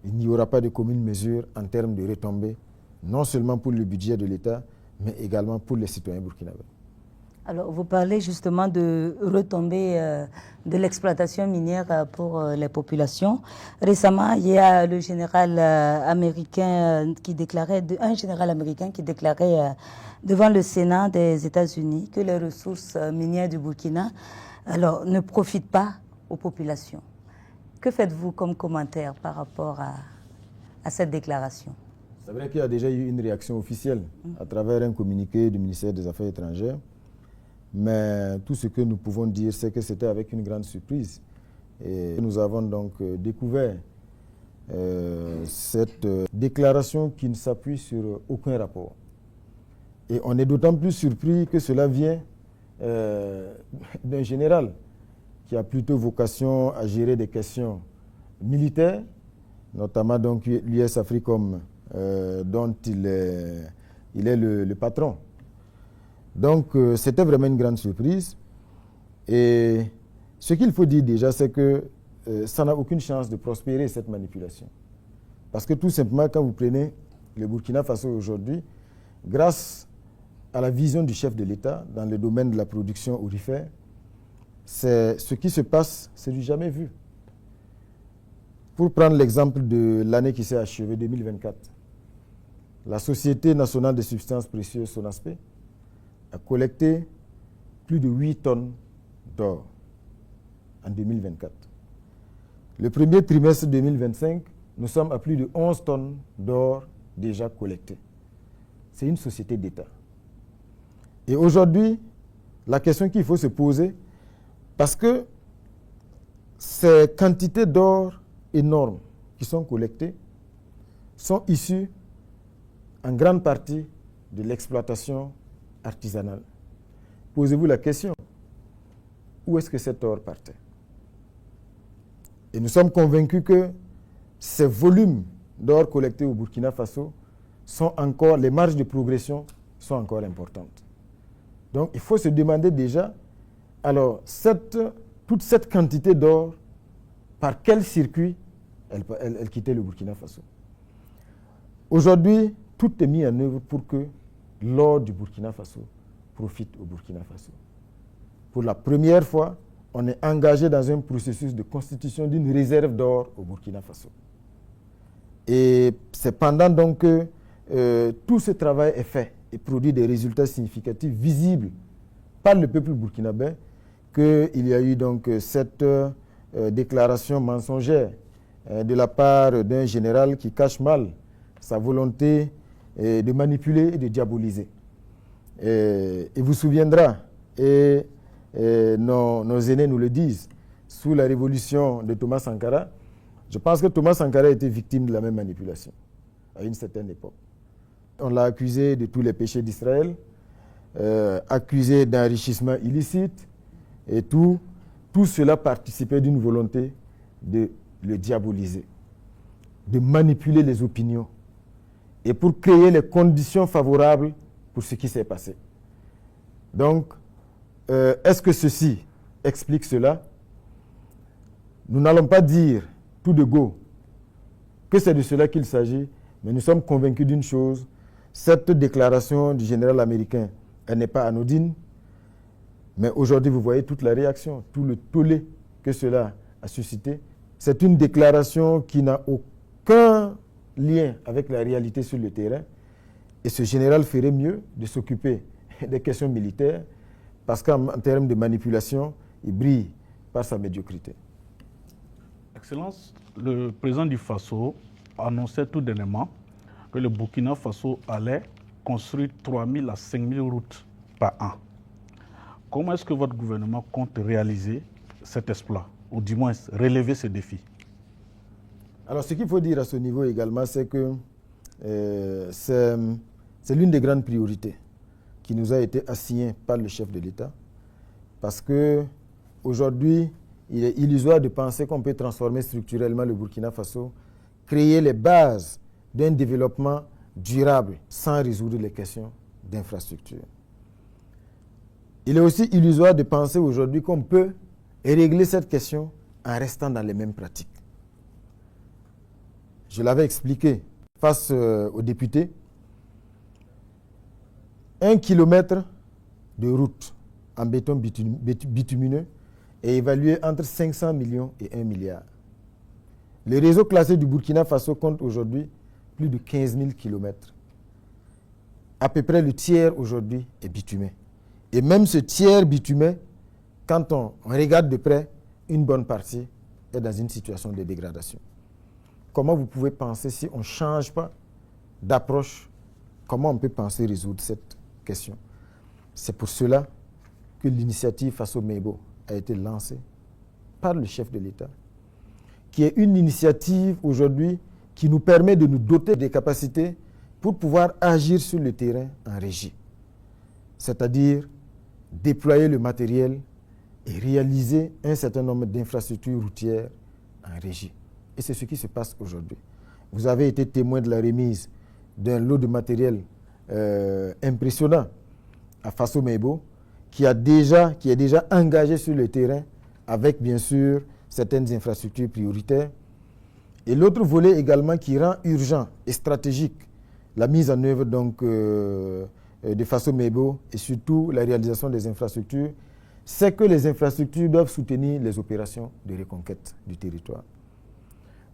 il n'y aura pas de commune mesure en termes de retombées, non seulement pour le budget de l'État, mais également pour les citoyens burkinabés. Alors, vous parlez justement de retombées de l'exploitation minière pour les populations. Récemment, il y a le général américain qui déclarait, un général américain qui déclarait devant le Sénat des États-Unis que les ressources minières du Burkina ne profitent pas aux populations. Que faites-vous comme commentaire par rapport à cette déclaration? C'est vrai qu'il y a déjà eu une réaction officielle à travers un communiqué du ministère des Affaires étrangères. Mais tout ce que nous pouvons dire, c'est que c'était avec une grande surprise. Et nous avons donc découvert cette déclaration qui ne s'appuie sur aucun rapport. Et on est d'autant plus surpris que cela vient d'un général qui a plutôt vocation à gérer des questions militaires, notamment donc l'US Africom, dont il est le patron. Donc, c'était vraiment une grande surprise. Et ce qu'il faut dire déjà, c'est que ça n'a aucune chance de prospérer, cette manipulation. Parce que tout simplement, quand vous prenez le Burkina Faso aujourd'hui, grâce à la vision du chef de l'État dans le domaine de la production aurifère, ce qui se passe, c'est du jamais vu. Pour prendre l'exemple de l'année qui s'est achevée, 2024, la Société nationale des substances précieuses, SONASPE, a collecté plus de 8 tonnes d'or en 2024. Le premier trimestre 2025, nous sommes à plus de 11 tonnes d'or déjà collectées. C'est une société d'État. Et aujourd'hui, la question qu'il faut se poser, parce que ces quantités d'or énormes qui sont collectées sont issues en grande partie de l'exploitation artisanale. Posez-vous la question, où est-ce que cet or partait? Et nous sommes convaincus que ces volumes d'or collectés au Burkina Faso sont encore, les marges de progression sont encore importantes. Donc il faut se demander déjà, alors toute cette quantité d'or, par quel circuit elle quittait le Burkina Faso? Aujourd'hui, tout est mis en œuvre pour que l'or du Burkina Faso profite au Burkina Faso. Pour la première fois, on est engagé dans un processus de constitution d'une réserve d'or au Burkina Faso. Et c'est pendant donc que tout ce travail est fait et produit des résultats significatifs visibles par le peuple burkinabé qu'il y a eu donc cette déclaration mensongère de la part d'un général qui cache mal sa volonté de manipuler et de diaboliser. Et vous souviendra, et nos aînés nous le disent, sous la révolution de Thomas Sankara, je pense que Thomas Sankara était victime de la même manipulation à une certaine époque. On l'a accusé de tous les péchés d'Israël, accusé d'enrichissement illicite, et tout cela participait d'une volonté de le diaboliser, de manipuler les opinions, et pour créer les conditions favorables pour ce qui s'est passé. Donc, est-ce que ceci explique cela? Nous n'allons pas dire tout de go que c'est de cela qu'il s'agit, mais nous sommes convaincus d'une chose, cette déclaration du général américain, elle n'est pas anodine, mais aujourd'hui vous voyez toute la réaction, tout le tollé que cela a suscité. C'est une déclaration qui n'a aucun lien avec la réalité sur le terrain Et ce général ferait mieux de s'occuper des questions militaires parce qu'en termes de manipulation, il brille par sa médiocrité. Excellence, le président du Faso annonçait tout dernièrement que le Burkina Faso allait construire 3 000 à 5 000 routes par an. Comment est-ce que votre gouvernement compte réaliser cet exploit, ou du moins relever ce défi? Alors, ce qu'il faut dire à ce niveau également, c'est que c'est l'une des grandes priorités qui nous a été assignée par le chef de l'État, parce qu'aujourd'hui, il est illusoire de penser qu'on peut transformer structurellement le Burkina Faso, créer les bases d'un développement durable sans résoudre les questions d'infrastructure. Il est aussi illusoire de penser aujourd'hui qu'on peut régler cette question en restant dans les mêmes pratiques. Je l'avais expliqué face aux députés. 1 kilomètre de route en béton bitumineux est évalué entre 500 millions et 1 milliard. Le réseau classé du Burkina Faso compte aujourd'hui plus de 15 000 kilomètres. À peu près le tiers aujourd'hui est bitumé. Et même ce tiers bitumé, quand on regarde de près, une bonne partie est dans une situation de dégradation. Comment vous pouvez penser, si on ne change pas d'approche, comment on peut penser résoudre cette question? C'est pour cela que l'initiative Faso-Meibo a été lancée par le chef de l'État, qui est une initiative aujourd'hui qui nous permet de nous doter des capacités pour pouvoir agir sur le terrain en régie, c'est-à-dire déployer le matériel et réaliser un certain nombre d'infrastructures routières en régie. Et c'est ce qui se passe aujourd'hui. Vous avez été témoin de la remise d'un lot de matériel impressionnant à Faso-Meibo, qui est déjà engagé sur le terrain avec, bien sûr, certaines infrastructures prioritaires. Et l'autre volet également qui rend urgent et stratégique la mise en œuvre donc, de Faso-Meibo et surtout la réalisation des infrastructures, c'est que les infrastructures doivent soutenir les opérations de reconquête du territoire.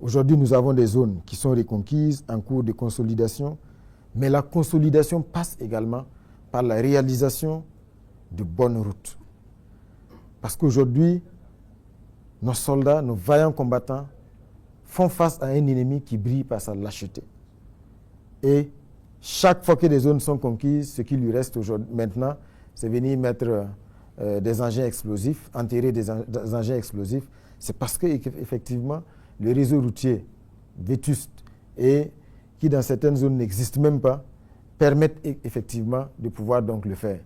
Aujourd'hui, nous avons des zones qui sont reconquises en cours de consolidation, mais la consolidation passe également par la réalisation de bonnes routes. Parce qu'aujourd'hui, nos soldats, nos vaillants combattants font face à un ennemi qui brille par sa lâcheté. Et chaque fois que des zones sont conquises, ce qui lui reste maintenant, c'est venir mettre des engins explosifs, enterrer des engins explosifs. C'est parce qu'effectivement, le réseau routier vétuste et qui dans certaines zones n'existe même pas, permettent effectivement de pouvoir donc le faire.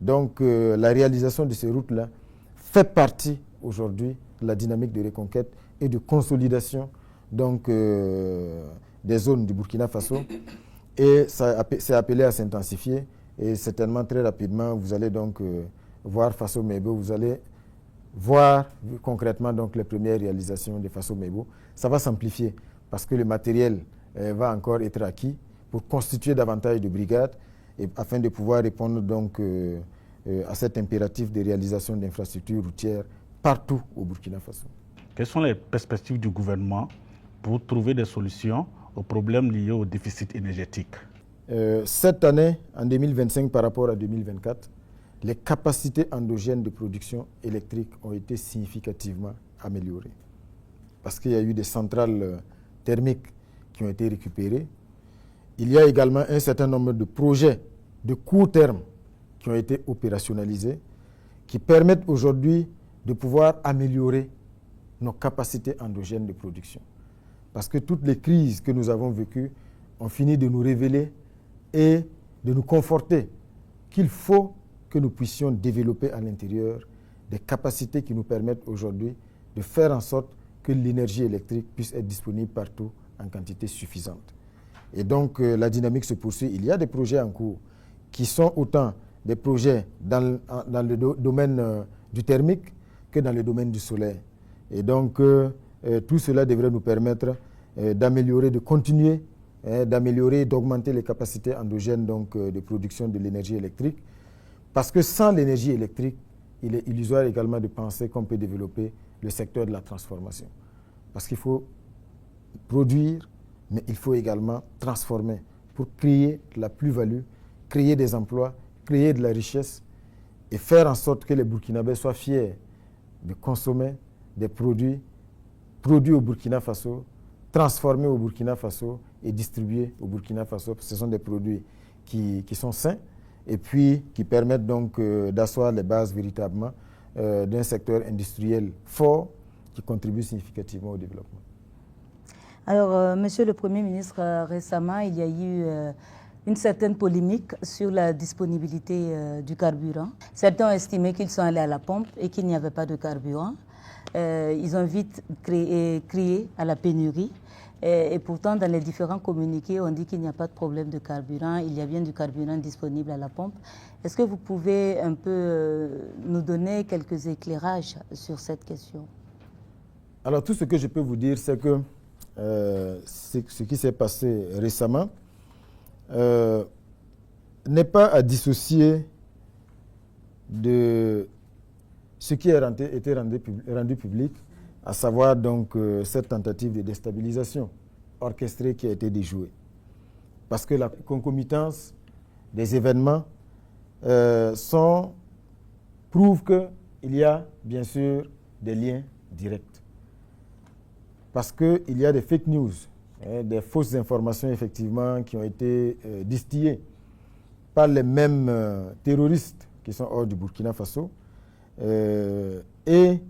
Donc la réalisation de ces routes-là fait partie aujourd'hui de la dynamique de reconquête et de consolidation donc, des zones du Burkina Faso. Et c'est appelé à s'intensifier et certainement très rapidement vous allez donc voir Faso-Meibo, vous allez voir concrètement donc, les premières réalisations de Faso-Meibo. Ça va s'amplifier parce que le matériel va encore être acquis pour constituer davantage de brigades et afin de pouvoir répondre donc, à cet impératif de réalisation d'infrastructures routières partout au Burkina Faso. Quelles sont les perspectives du gouvernement pour trouver des solutions aux problèmes liés au déficit énergétique? Cette année, en 2025 par rapport à 2024, les capacités endogènes de production électrique ont été significativement améliorées. Parce qu'il y a eu des centrales thermiques qui ont été récupérées. Il y a également un certain nombre de projets de court terme qui ont été opérationnalisés, qui permettent aujourd'hui de pouvoir améliorer nos capacités endogènes de production. Parce que toutes les crises que nous avons vécues ont fini de nous révéler et de nous conforter qu'il faut que nous puissions développer à l'intérieur des capacités qui nous permettent aujourd'hui de faire en sorte que l'énergie électrique puisse être disponible partout en quantité suffisante. Et donc la dynamique se poursuit. Il y a des projets en cours qui sont autant des projets dans le domaine du thermique que dans le domaine du solaire. Et donc tout cela devrait nous permettre d'améliorer, de continuer, d'améliorer et d'augmenter les capacités endogènes donc, de production de l'énergie électrique. Parce que sans l'énergie électrique, il est illusoire également de penser qu'on peut développer le secteur de la transformation. Parce qu'il faut produire, mais il faut également transformer pour créer de la plus-value, créer des emplois, créer de la richesse et faire en sorte que les Burkinabés soient fiers de consommer des produits au Burkina Faso, transformés au Burkina Faso et distribués au Burkina Faso. Ce sont des produits qui sont sains et puis qui permettent donc d'asseoir les bases véritablement d'un secteur industriel fort qui contribue significativement au développement. Alors, Monsieur le Premier ministre, récemment, il y a eu une certaine polémique sur la disponibilité du carburant. Certains ont estimé qu'ils sont allés à la pompe et qu'il n'y avait pas de carburant. Ils ont vite crié à la pénurie. Et pourtant, dans les différents communiqués, on dit qu'il n'y a pas de problème de carburant. Il y a bien du carburant disponible à la pompe. Est-ce que vous pouvez un peu nous donner quelques éclairages sur cette question? Alors, tout ce que je peux vous dire, c'est que ce qui s'est passé récemment n'est pas à dissocier de ce qui a été rendu public, à savoir donc cette tentative de déstabilisation orchestrée qui a été déjouée. Parce que la concomitance des événements prouve qu'il y a bien sûr des liens directs. Parce qu'il y a des fake news, des fausses informations effectivement qui ont été distillées par les mêmes terroristes qui sont hors du Burkina Faso et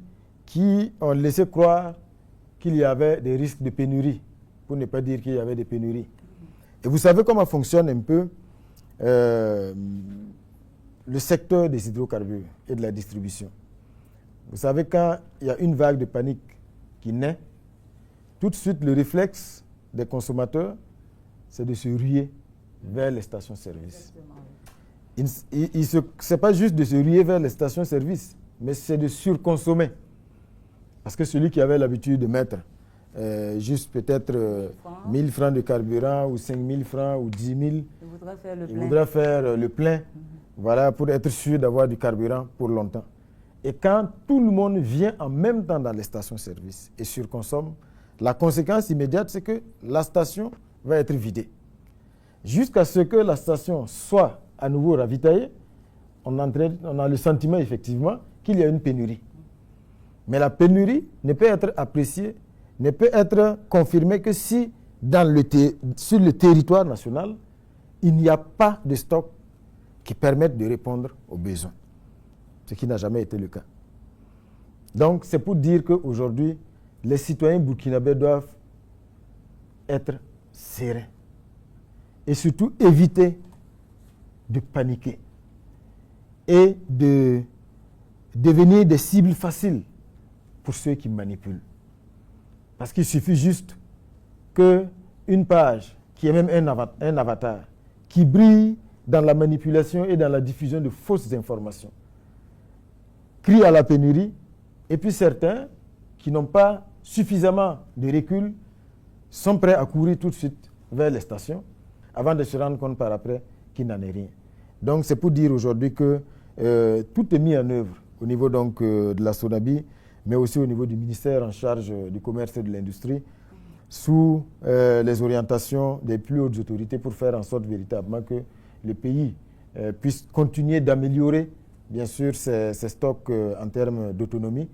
qui ont laissé croire qu'il y avait des risques de pénurie, pour ne pas dire qu'il y avait des pénuries. Et vous savez comment fonctionne un peu le secteur des hydrocarbures et de la distribution. Vous savez, quand il y a une vague de panique qui naît, tout de suite, le réflexe des consommateurs, c'est de se ruer vers les stations-service. Ce n'est pas juste de se ruer vers les stations-service, mais c'est de surconsommer. Parce que celui qui avait l'habitude de mettre juste peut-être 1 000 francs de carburant ou 5 000 francs ou 10 000, il voudra faire le plein, voilà, pour être sûr d'avoir du carburant pour longtemps. Et quand tout le monde vient en même temps dans les stations-service et surconsomme, la conséquence immédiate, c'est que la station va être vidée. Jusqu'à ce que la station soit à nouveau ravitaillée, on a le sentiment effectivement qu'il y a une pénurie. Mais la pénurie ne peut être appréciée, ne peut être confirmée que si sur le territoire national, il n'y a pas de stock qui permette de répondre aux besoins. Ce qui n'a jamais été le cas. Donc c'est pour dire qu'aujourd'hui, les citoyens burkinabés doivent être sereins et surtout éviter de paniquer et de devenir des cibles faciles pour ceux qui manipulent. Parce qu'il suffit juste qu'une page, qui est même un avatar, qui brille dans la manipulation et dans la diffusion de fausses informations, crie à la pénurie, et puis certains qui n'ont pas suffisamment de recul sont prêts à courir tout de suite vers les stations avant de se rendre compte par après qu'il n'en est rien. Donc c'est pour dire aujourd'hui que tout est mis en œuvre au niveau donc, de la SONABI, mais aussi au niveau du ministère en charge du commerce et de l'industrie, sous les orientations des plus hautes autorités pour faire en sorte véritablement que le pays puisse continuer d'améliorer bien sûr ses stocks en termes d'autonomie.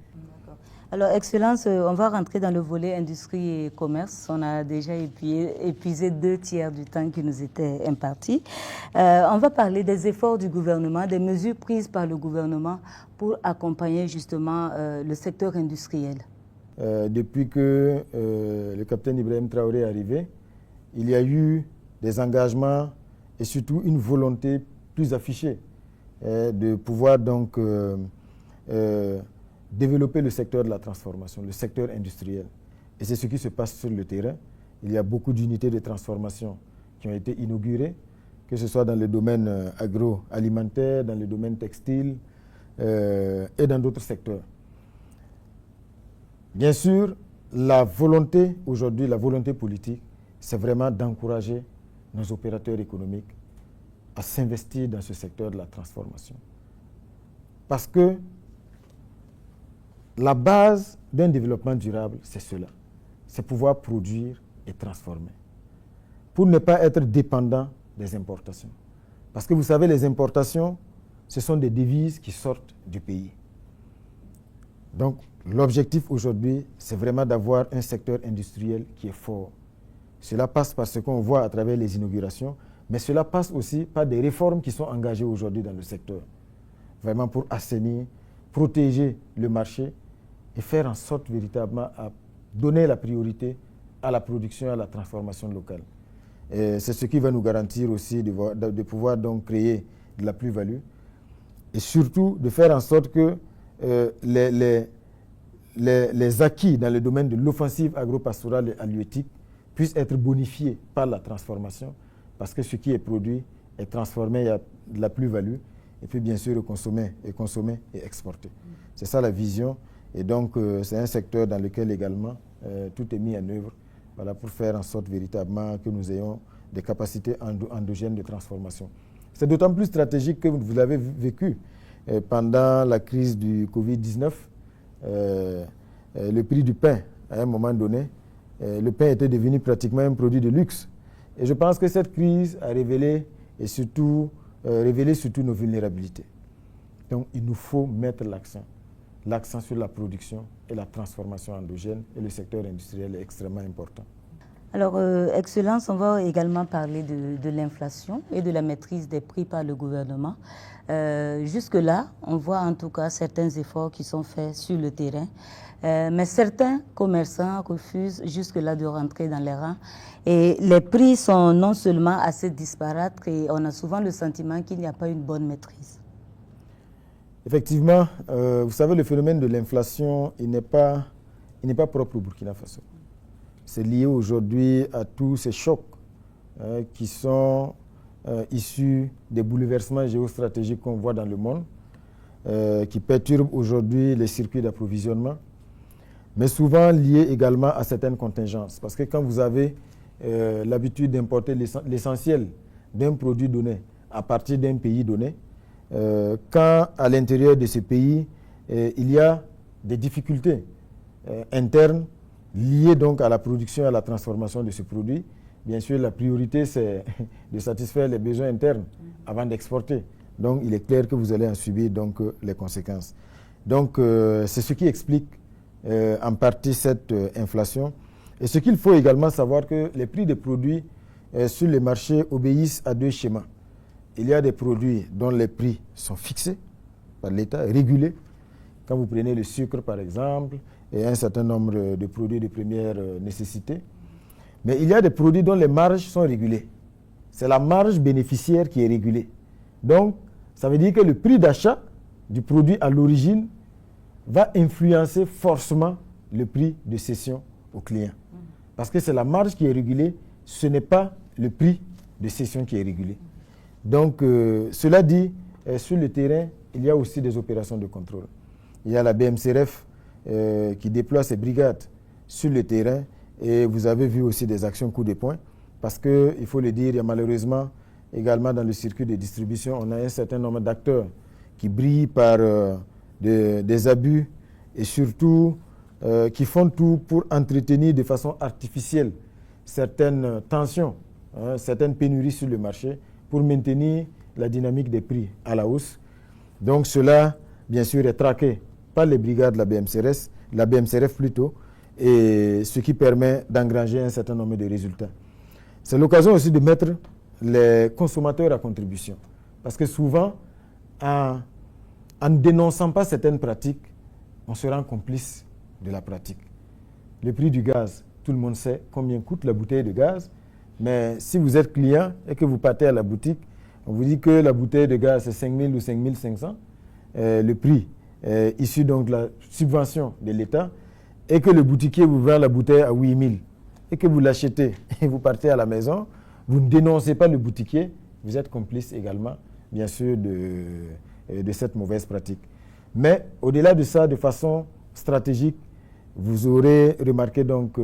Alors, Excellence, on va rentrer dans le volet industrie et commerce. On a déjà épuisé 2 tiers du temps qui nous était imparti. On va parler des efforts du gouvernement, des mesures prises par le gouvernement pour accompagner justement le secteur industriel. Depuis que le capitaine Ibrahim Traoré est arrivé, il y a eu des engagements et surtout une volonté plus affichée de pouvoir donc développer le secteur de la transformation, le secteur industriel. Et c'est ce qui se passe sur le terrain. Il y a beaucoup d'unités de transformation qui ont été inaugurées, que ce soit dans le domaine agroalimentaire, dans le domaine textile et dans d'autres secteurs. Bien sûr, la volonté aujourd'hui, la volonté politique, c'est vraiment d'encourager nos opérateurs économiques à s'investir dans ce secteur de la transformation. Parce que la base d'un développement durable, c'est cela. C'est pouvoir produire et transformer. pour ne pas être dépendant des importations. Parce que vous savez, les importations, ce sont des devises qui sortent du pays. Donc, l'objectif aujourd'hui, c'est vraiment d'avoir un secteur industriel qui est fort. Cela passe par ce qu'on voit à travers les inaugurations, mais cela passe aussi par des réformes qui sont engagées aujourd'hui dans le secteur. Vraiment pour assainir, protéger le marché et faire en sorte véritablement à donner la priorité à la production et à la transformation locale. C'est ce qui va nous garantir aussi de pouvoir donc créer de la plus-value et surtout de faire en sorte que les acquis dans le domaine de l'offensive agro-pastorale et halieutique puissent être bonifiés par la transformation parce que ce qui est produit est transformé, il y a de la plus-value et puis bien sûr consommé et exporté. C'est ça la vision et donc c'est un secteur dans lequel également tout est mis en œuvre pour faire en sorte véritablement que nous ayons des capacités endogènes de transformation. C'est d'autant plus stratégique que vous l'avez vécu pendant la crise du Covid-19. Le prix du pain, à un moment donné, le pain était devenu pratiquement un produit de luxe. Et je pense que cette crise a révélé surtout nos vulnérabilités. Donc il nous faut mettre l'accent sur la production et la transformation endogène et le secteur industriel est extrêmement important. Alors, Excellence, on va également parler de l'inflation et de la maîtrise des prix par le gouvernement. Jusque-là, on voit en tout cas certains efforts qui sont faits sur le terrain, mais certains commerçants refusent jusque-là de rentrer dans les rangs. Et les prix sont non seulement assez disparates, et on a souvent le sentiment qu'il n'y a pas une bonne maîtrise. Effectivement, vous savez, le phénomène de l'inflation, il n'est pas propre au Burkina Faso. C'est lié aujourd'hui à tous ces chocs qui sont issus des bouleversements géostratégiques qu'on voit dans le monde, qui perturbent aujourd'hui les circuits d'approvisionnement, mais souvent liés également à certaines contingences. Parce que quand vous avez l'habitude d'importer l'essentiel d'un produit donné à partir d'un pays donné, quand à l'intérieur de ce pays, il y a des difficultés internes liées donc à la production et à la transformation de ce produit, bien sûr la priorité c'est de satisfaire les besoins internes avant d'exporter. Donc il est clair que vous allez en subir donc, les conséquences. Donc c'est ce qui explique en partie cette inflation. Et ce qu'il faut également savoir que les prix des produits sur le marché obéissent à deux schémas. Il y a des produits dont les prix sont fixés par l'État, régulés. Quand vous prenez le sucre par exemple, et un certain nombre de produits de première nécessité. Mais il y a des produits dont les marges sont régulées. C'est la marge bénéficiaire qui est régulée. Donc, ça veut dire que le prix d'achat du produit à l'origine va influencer forcément le prix de cession au client. Parce que c'est la marge qui est régulée, ce n'est pas le prix de cession qui est régulé. Donc, cela dit, sur le terrain, il y a aussi des opérations de contrôle. Il y a la BMCRF qui déploie ses brigades sur le terrain et vous avez vu aussi des actions coup de poing parce qu'il faut le dire, il y a malheureusement également dans le circuit de distribution, on a un certain nombre d'acteurs qui brillent par des abus et surtout qui font tout pour entretenir de façon artificielle certaines tensions, certaines pénuries sur le marché pour maintenir la dynamique des prix à la hausse. Donc cela, bien sûr, est traqué par les brigades de la BMCRF plutôt, et ce qui permet d'engranger un certain nombre de résultats. C'est l'occasion aussi de mettre les consommateurs à contribution. Parce que souvent, en ne dénonçant pas certaines pratiques, on se rend complice de la pratique. Le prix du gaz, tout le monde sait combien coûte la bouteille de gaz, mais si vous êtes client et que vous partez à la boutique, on vous dit que la bouteille de gaz c'est 5 000 ou 5 500, le prix issu donc de la subvention de l'État, et que le boutiquier vous vend la bouteille à 8 000 et que vous l'achetez et vous partez à la maison, vous ne dénoncez pas le boutiquier, vous êtes complice également, bien sûr, de cette mauvaise pratique. Mais au-delà de ça, de façon stratégique, vous aurez remarqué donc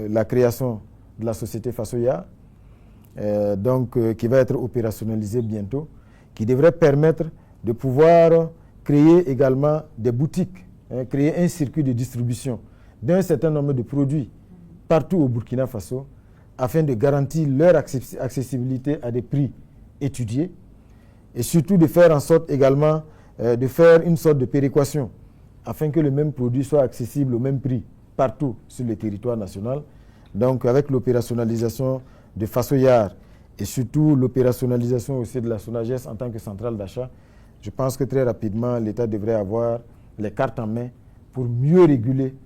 la création de la société Fasoya, qui va être opérationnalisée bientôt, qui devrait permettre de pouvoir créer également des boutiques, créer un circuit de distribution d'un certain nombre de produits partout au Burkina Faso, afin de garantir leur accessibilité à des prix étudiés et surtout de faire en sorte également de faire une sorte de péréquation afin que le même produit soit accessible au même prix partout sur le territoire national. Donc avec l'opérationnalisation de Fasoyar et surtout l'opérationnalisation aussi de la SONAGES en tant que centrale d'achat, je pense que très rapidement l'État devrait avoir les cartes en main pour mieux réguler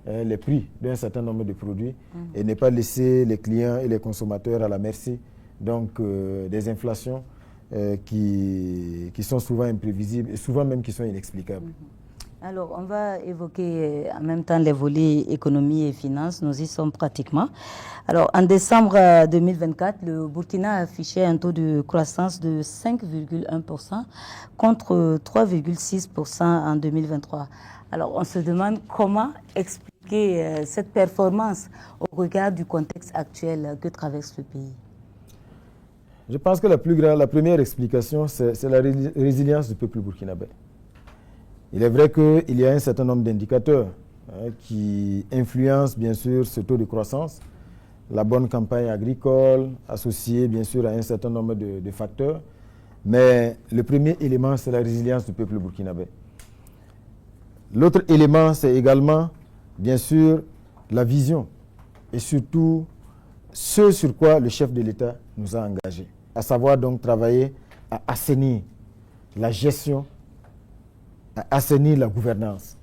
les prix d'un certain nombre de produits et ne pas laisser les clients et les consommateurs à la merci donc, des inflations qui sont souvent imprévisibles et souvent même qui sont inexplicables. Alors, on va évoquer en même temps les volets économie et finances. Nous y sommes pratiquement. Alors, en décembre 2024, le Burkina a affiché un taux de croissance de 5,1% contre 3,6% en 2023. Alors, on se demande comment expliquer cette performance au regard du contexte actuel que traverse le pays. Je pense que la première explication, c'est la résilience du peuple burkinabé. Il est vrai qu'il y a un certain nombre d'indicateurs qui influencent bien sûr ce taux de croissance. La bonne campagne agricole, associée bien sûr à un certain nombre de facteurs. Mais le premier élément, c'est la résilience du peuple burkinabé. L'autre élément, c'est également bien sûr la vision et surtout ce sur quoi le chef de l'État nous a engagés. À savoir donc travailler à assainir la gestion, à assainir la gouvernance.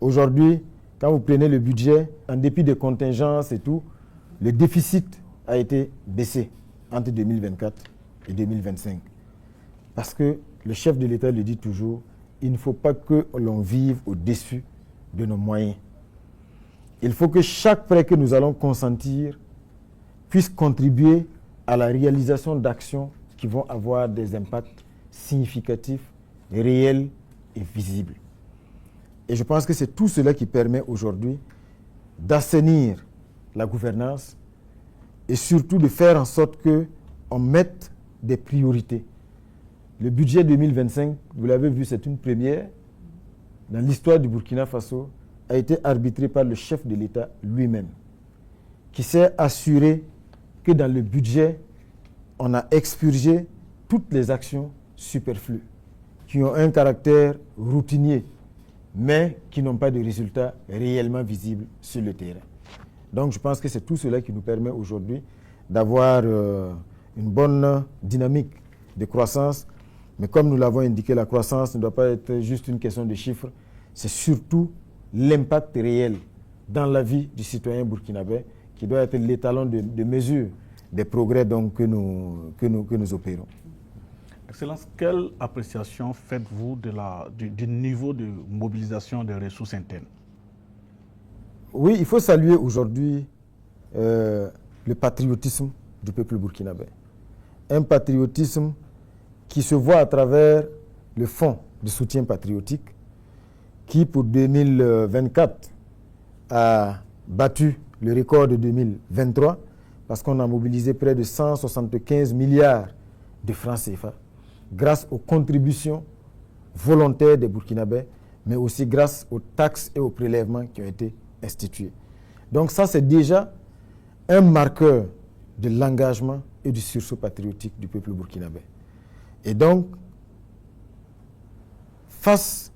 Aujourd'hui, quand vous prenez le budget, en dépit des contingences et tout, le déficit a été baissé entre 2024 et 2025. Parce que le chef de l'État le dit toujours, il ne faut pas que l'on vive au-dessus de nos moyens. Il faut que chaque prêt que nous allons consentir puisse contribuer à la réalisation d'actions qui vont avoir des impacts significatifs, réels et visible. Et je pense que c'est tout cela qui permet aujourd'hui d'assainir la gouvernance et surtout de faire en sorte qu'on mette des priorités. Le budget 2025, vous l'avez vu, c'est une première dans l'histoire du Burkina Faso, a été arbitré par le chef de l'État lui-même, qui s'est assuré que dans le budget, on a expurgé toutes les actions superflues qui ont un caractère routinier, mais qui n'ont pas de résultats réellement visibles sur le terrain. Donc je pense que c'est tout cela qui nous permet aujourd'hui d'avoir une bonne dynamique de croissance. Mais comme nous l'avons indiqué, la croissance ne doit pas être juste une question de chiffres, c'est surtout l'impact réel dans la vie du citoyen burkinabé qui doit être l'étalon de mesure des progrès donc, que nous opérons. Excellence, quelle appréciation faites-vous du niveau de mobilisation des ressources internes? Oui, il faut saluer aujourd'hui le patriotisme du peuple burkinabé. Un patriotisme qui se voit à travers le fonds de soutien patriotique qui, pour 2024, a battu le record de 2023 parce qu'on a mobilisé près de 175 milliards de francs CFA grâce aux contributions volontaires des Burkinabés, mais aussi grâce aux taxes et aux prélèvements qui ont été institués. Donc ça, c'est déjà un marqueur de l'engagement et du sursaut patriotique du peuple burkinabé. Et donc, face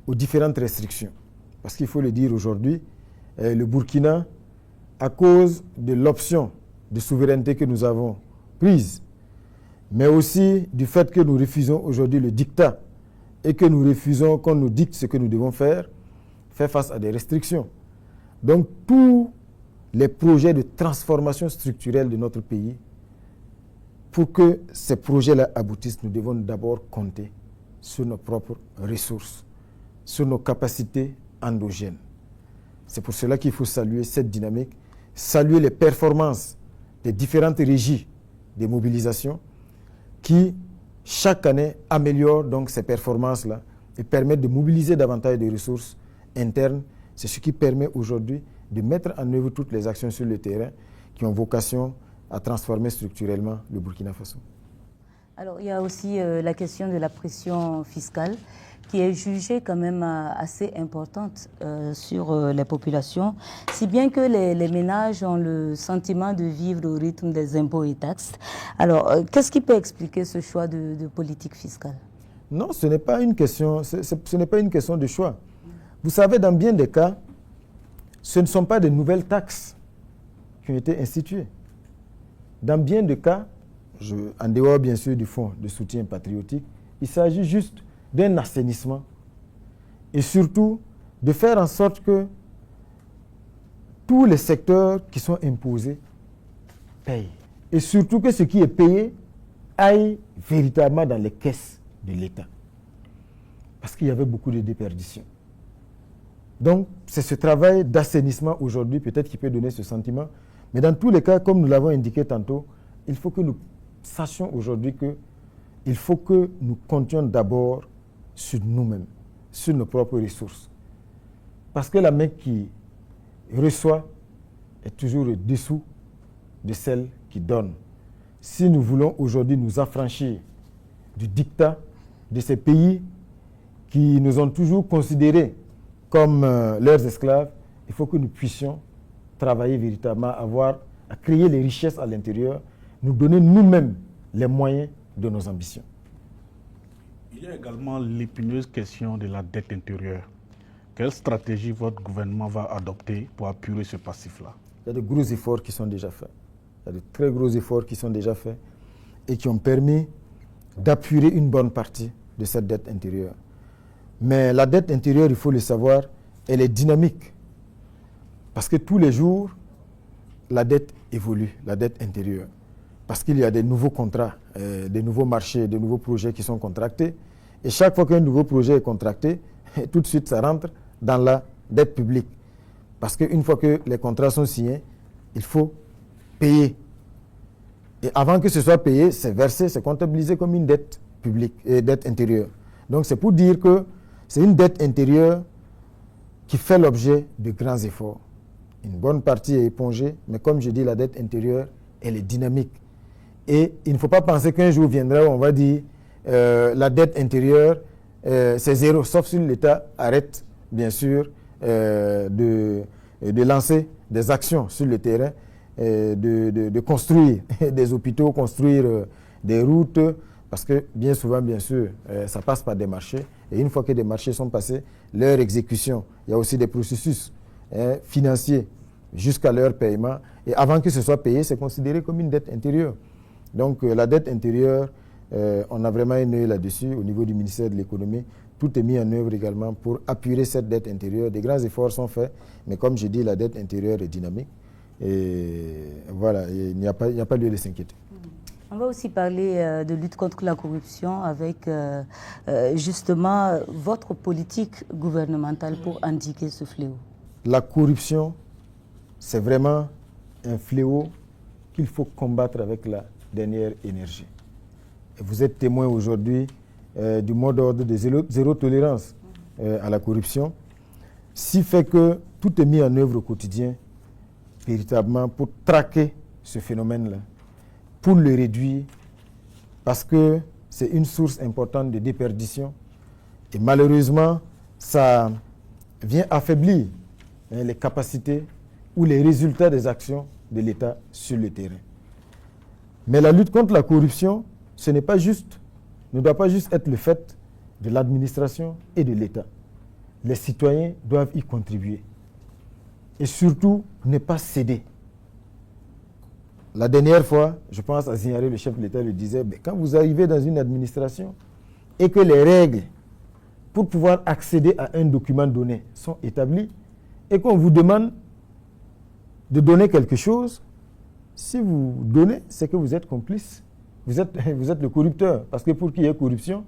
aux différentes restrictions, parce qu'il faut le dire aujourd'hui, le Burkina, à cause de l'option de souveraineté que nous avons prise, mais aussi du fait que nous refusons aujourd'hui le dictat et que nous refusons qu'on nous dicte ce que nous devons faire, fait face à des restrictions. Donc, tous les projets de transformation structurelle de notre pays, pour que ces projets-là aboutissent, nous devons d'abord compter sur nos propres ressources, sur nos capacités endogènes. C'est pour cela qu'il faut saluer cette dynamique, saluer les performances des différentes régies des mobilisations qui, chaque année, améliorent donc ces performances-là et permettent de mobiliser davantage de ressources internes. C'est ce qui permet aujourd'hui de mettre en œuvre toutes les actions sur le terrain qui ont vocation à transformer structurellement le Burkina Faso. Alors, il y a aussi la question de la pression fiscale qui est jugée quand même assez importante sur les populations, si bien que les ménages ont le sentiment de vivre au rythme des impôts et taxes. Alors, qu'est-ce qui peut expliquer ce choix de politique fiscale? Non, ce n'est pas une question, ce n'est pas une question de choix. Vous savez, dans bien des cas, ce ne sont pas de nouvelles taxes qui ont été instituées. Dans bien de cas, en dehors bien sûr du fonds de soutien patriotique, il s'agit juste d'un assainissement et surtout de faire en sorte que tous les secteurs qui sont imposés payent. Et surtout que ce qui est payé aille véritablement dans les caisses de l'État. Parce qu'il y avait beaucoup de déperditions. Donc, c'est ce travail d'assainissement aujourd'hui, peut-être qui peut donner ce sentiment. Mais dans tous les cas, comme nous l'avons indiqué tantôt, il faut que nous sachions aujourd'hui qu'il faut que nous comptions d'abord sur nous-mêmes, sur nos propres ressources. Parce que la main qui reçoit est toujours au-dessous de celle qui donne. Si nous voulons aujourd'hui nous affranchir du diktat de ces pays qui nous ont toujours considérés comme leurs esclaves, il faut que nous puissions travailler véritablement, à créer les richesses à l'intérieur, nous donner nous-mêmes les moyens de nos ambitions. Il y a également l'épineuse question de la dette intérieure. Quelle stratégie votre gouvernement va adopter pour apurer ce passif-là? Il y a de gros efforts qui sont déjà faits. Il y a de très gros efforts qui sont déjà faits et qui ont permis d'apurer une bonne partie de cette dette intérieure. Mais la dette intérieure, il faut le savoir, elle est dynamique. Parce que tous les jours, la dette évolue, la dette intérieure. Parce qu'il y a des nouveaux contrats, des nouveaux marchés, des nouveaux projets qui sont contractés. Et chaque fois qu'un nouveau projet est contracté, tout de suite, ça rentre dans la dette publique. Parce qu'une fois que les contrats sont signés, il faut payer. Et avant que ce soit payé, c'est versé, c'est comptabilisé comme une dette publique et dette intérieure. Donc c'est pour dire que c'est une dette intérieure qui fait l'objet de grands efforts. Une bonne partie est épongée, mais comme je dis, la dette intérieure, elle est dynamique. Et il ne faut pas penser qu'un jour viendra où on va dire la dette intérieure, c'est zéro, sauf si l'État arrête, bien sûr, de lancer des actions sur le terrain, de construire des hôpitaux, construire des routes, parce que bien souvent, bien sûr, ça passe par des marchés. Et une fois que des marchés sont passés, leur exécution, il y a aussi des processus financiers jusqu'à leur paiement. Et avant que ce soit payé, c'est considéré comme une dette intérieure. Donc la dette intérieure, on a vraiment un œil là-dessus au niveau du ministère de l'économie. Tout est mis en œuvre également pour apurer cette dette intérieure. Des grands efforts sont faits, mais comme je dis, la dette intérieure est dynamique. Et voilà, il n'y a pas lieu de s'inquiéter. On va aussi parler de lutte contre la corruption avec justement votre politique gouvernementale pour endiguer ce fléau. La corruption, c'est vraiment un fléau qu'il faut combattre avec la dernière énergie. Et vous êtes témoin aujourd'hui du mot d'ordre de zéro tolérance à la corruption, ce qui fait que tout est mis en œuvre au quotidien véritablement pour traquer ce phénomène-là, pour le réduire, parce que c'est une source importante de déperdition. Et malheureusement, ça vient affaiblir les capacités ou les résultats des actions de l'État sur le terrain. Mais la lutte contre la corruption, ce n'est pas juste, ne doit pas juste être le fait de l'administration et de l'État. Les citoyens doivent y contribuer. Et surtout, ne pas céder. La dernière fois, je pense à Zignaré, le chef de l'État, le disait, quand vous arrivez dans une administration et que les règles pour pouvoir accéder à un document donné sont établies et qu'on vous demande de donner quelque chose, si vous donnez, c'est que vous êtes complice. Vous êtes le corrupteur. Parce que pour qu'il y ait corruption,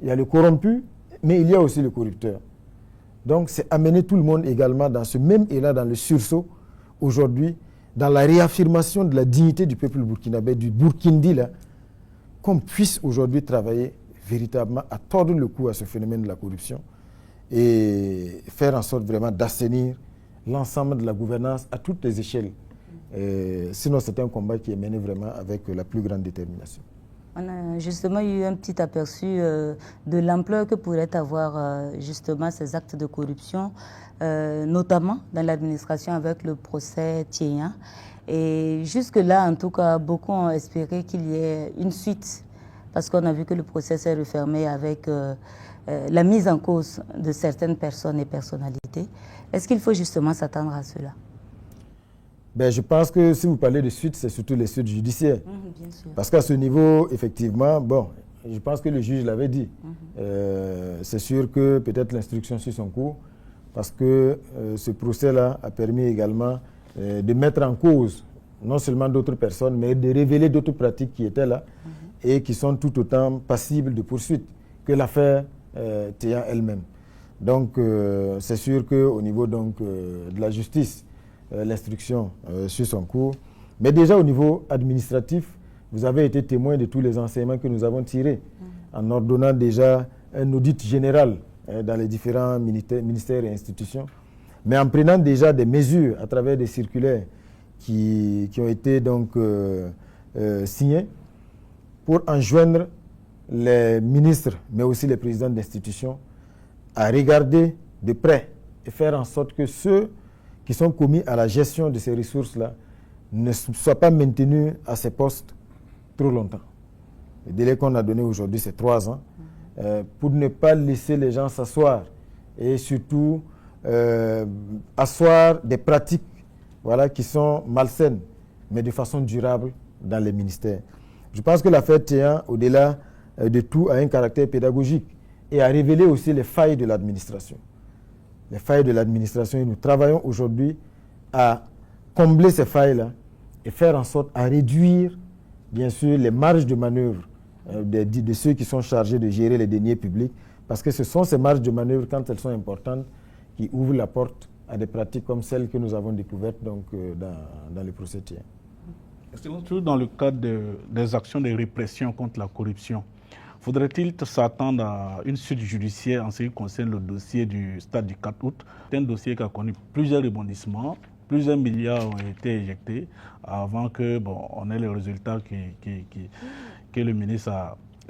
il y a le corrompu, mais il y a aussi le corrupteur. Donc, c'est amener tout le monde également dans ce même élan, dans le sursaut, aujourd'hui, dans la réaffirmation de la dignité du peuple burkinabé, du Burkindi, là, qu'on puisse aujourd'hui travailler véritablement à tordre le cou à ce phénomène de la corruption et faire en sorte vraiment d'assainir l'ensemble de la gouvernance à toutes les échelles. Sinon, c'est un combat qui est mené vraiment avec la plus grande détermination. On a justement eu un petit aperçu de l'ampleur que pourraient avoir justement ces actes de corruption, notamment dans l'administration avec le procès Théa. Et jusque-là, en tout cas, beaucoup ont espéré qu'il y ait une suite, parce qu'on a vu que le procès s'est refermé avec la mise en cause de certaines personnes et personnalités. Est-ce qu'il faut justement s'attendre à cela? Ben, je pense que si vous parlez de suite, c'est surtout les suites judiciaires. Bien sûr. Parce qu'à ce niveau, effectivement, bon, je pense que le juge l'avait dit. C'est sûr que peut-être l'instruction suit son cours, parce que ce procès-là a permis également de mettre en cause non seulement d'autres personnes, mais de révéler d'autres pratiques qui étaient là et qui sont tout autant passibles de poursuite que l'affaire Théa elle-même. Donc, c'est sûr qu'au niveau donc, de la justice, l'instruction suit son cours. Mais déjà au niveau administratif, vous avez été témoin de tous les enseignements que nous avons tirés en ordonnant déjà un audit général dans les différents ministères et institutions, mais en prenant déjà des mesures à travers des circulaires qui ont été donc signées pour enjoindre les ministres, mais aussi les présidents d'institutions, à regarder de près et faire en sorte que ceux qui sont commis à la gestion de ces ressources-là ne soient pas maintenus à ces postes trop longtemps. Le délai qu'on a donné aujourd'hui, c'est 3 ans, pour ne pas laisser les gens s'asseoir et surtout asseoir des pratiques qui sont malsaines, mais de façon durable dans les ministères. Je pense que l'affaire Théa, au-delà de tout, a un caractère pédagogique et a révélé aussi les failles de l'administration. Les failles de l'administration, et nous travaillons aujourd'hui à combler ces failles-là et faire en sorte à réduire, bien sûr, les marges de manœuvre de ceux qui sont chargés de gérer les deniers publics, parce que ce sont ces marges de manœuvre, quand elles sont importantes, qui ouvrent la porte à des pratiques comme celles que nous avons découvertes donc, dans le procès Théa. Toujours dans le cadre des actions de répression contre la corruption, faudrait-il s'attendre à une suite judiciaire en ce qui concerne le dossier du stade du 4 août? C'est un dossier qui a connu plusieurs rebondissements, plusieurs milliards ont été éjectés avant que on ait les résultats que le ministre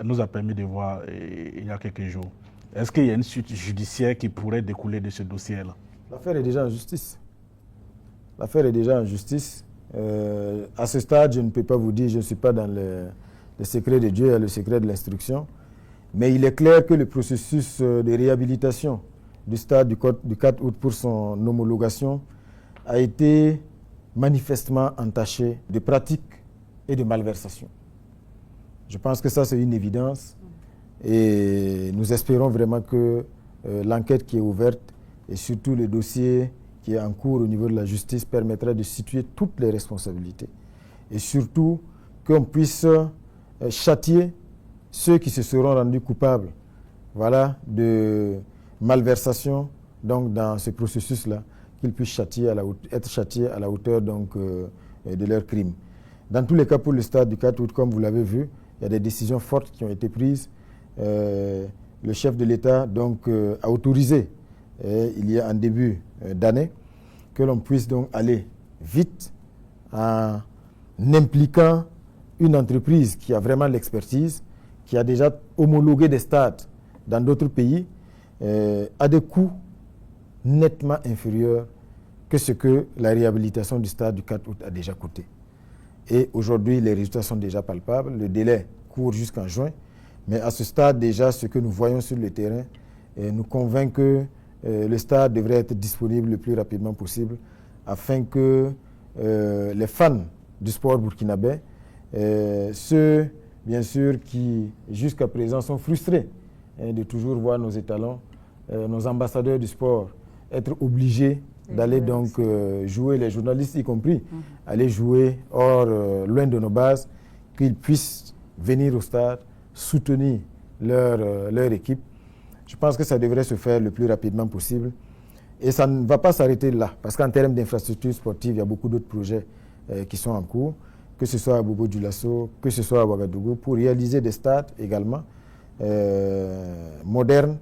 nous a permis de voir il y a quelques jours. Est-ce qu'il y a une suite judiciaire qui pourrait découler de ce dossier-là? L'affaire est déjà en justice. L'affaire est déjà en justice. À ce stade, je ne peux pas vous dire, je ne suis pas dans le secret de Dieu et le secret de l'instruction, mais il est clair que le processus de réhabilitation du stade du 4 août pour son homologation a été manifestement entaché de pratiques et de malversations. Je pense que ça, c'est une évidence et nous espérons vraiment que l'enquête qui est ouverte et surtout le dossier qui est en cours au niveau de la justice permettra de situer toutes les responsabilités et surtout qu'on puisse châtier ceux qui se seront rendus coupables de malversation donc, dans ce processus-là, qu'ils puissent être châtiés à la hauteur donc, de leurs crimes. Dans tous les cas, pour le stade du 4 août, comme vous l'avez vu, il y a des décisions fortes qui ont été prises. Le chef de l'État donc, a autorisé, il y a un début d'année, que l'on puisse donc aller vite en impliquant une entreprise qui a vraiment l'expertise, qui a déjà homologué des stades dans d'autres pays, à des coûts nettement inférieurs que ce que la réhabilitation du stade du 4 août a déjà coûté. Et aujourd'hui, les résultats sont déjà palpables. Le délai court jusqu'en juin. Mais à ce stade, déjà, ce que nous voyons sur le terrain nous convainc que le stade devrait être disponible le plus rapidement possible afin que les fans du sport burkinabé, ceux, bien sûr, qui jusqu'à présent sont frustrés de toujours voir nos étalons, nos ambassadeurs du sport, être obligés d'aller donc jouer, les journalistes y compris, aller jouer loin de nos bases, qu'ils puissent venir au stade, soutenir leur équipe. Je pense que ça devrait se faire le plus rapidement possible. Et ça ne va pas s'arrêter là, parce qu'en termes d'infrastructures sportives, il y a beaucoup d'autres projets qui sont en cours, que ce soit à Bobo-Dioulasso, que ce soit à Ouagadougou, pour réaliser des stades également modernes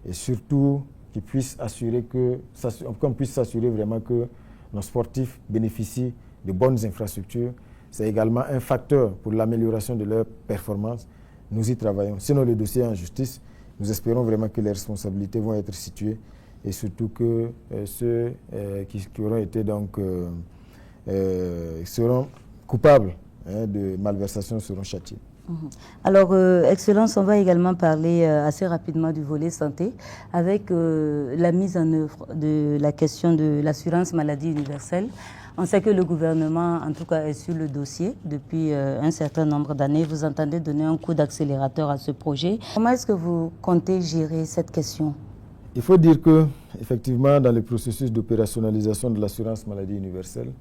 et surtout qu'on puisse s'assurer vraiment que nos sportifs bénéficient de bonnes infrastructures, c'est également un facteur pour l'amélioration de leur performance, nous y travaillons. Sinon, le dossier est en justice, nous espérons vraiment que les responsabilités vont être situées et surtout que ceux qui auront été donc seront coupables de malversation seront châtiés. Alors, Excellence, on va également parler assez rapidement du volet santé avec la mise en œuvre de la question de l'assurance maladie universelle. On sait que le gouvernement, en tout cas, est sur le dossier depuis un certain nombre d'années. Vous entendez donner un coup d'accélérateur à ce projet. Comment est-ce que vous comptez gérer cette question? Il faut dire que, effectivement, dans le processus d'opérationnalisation de l'assurance maladie universelle,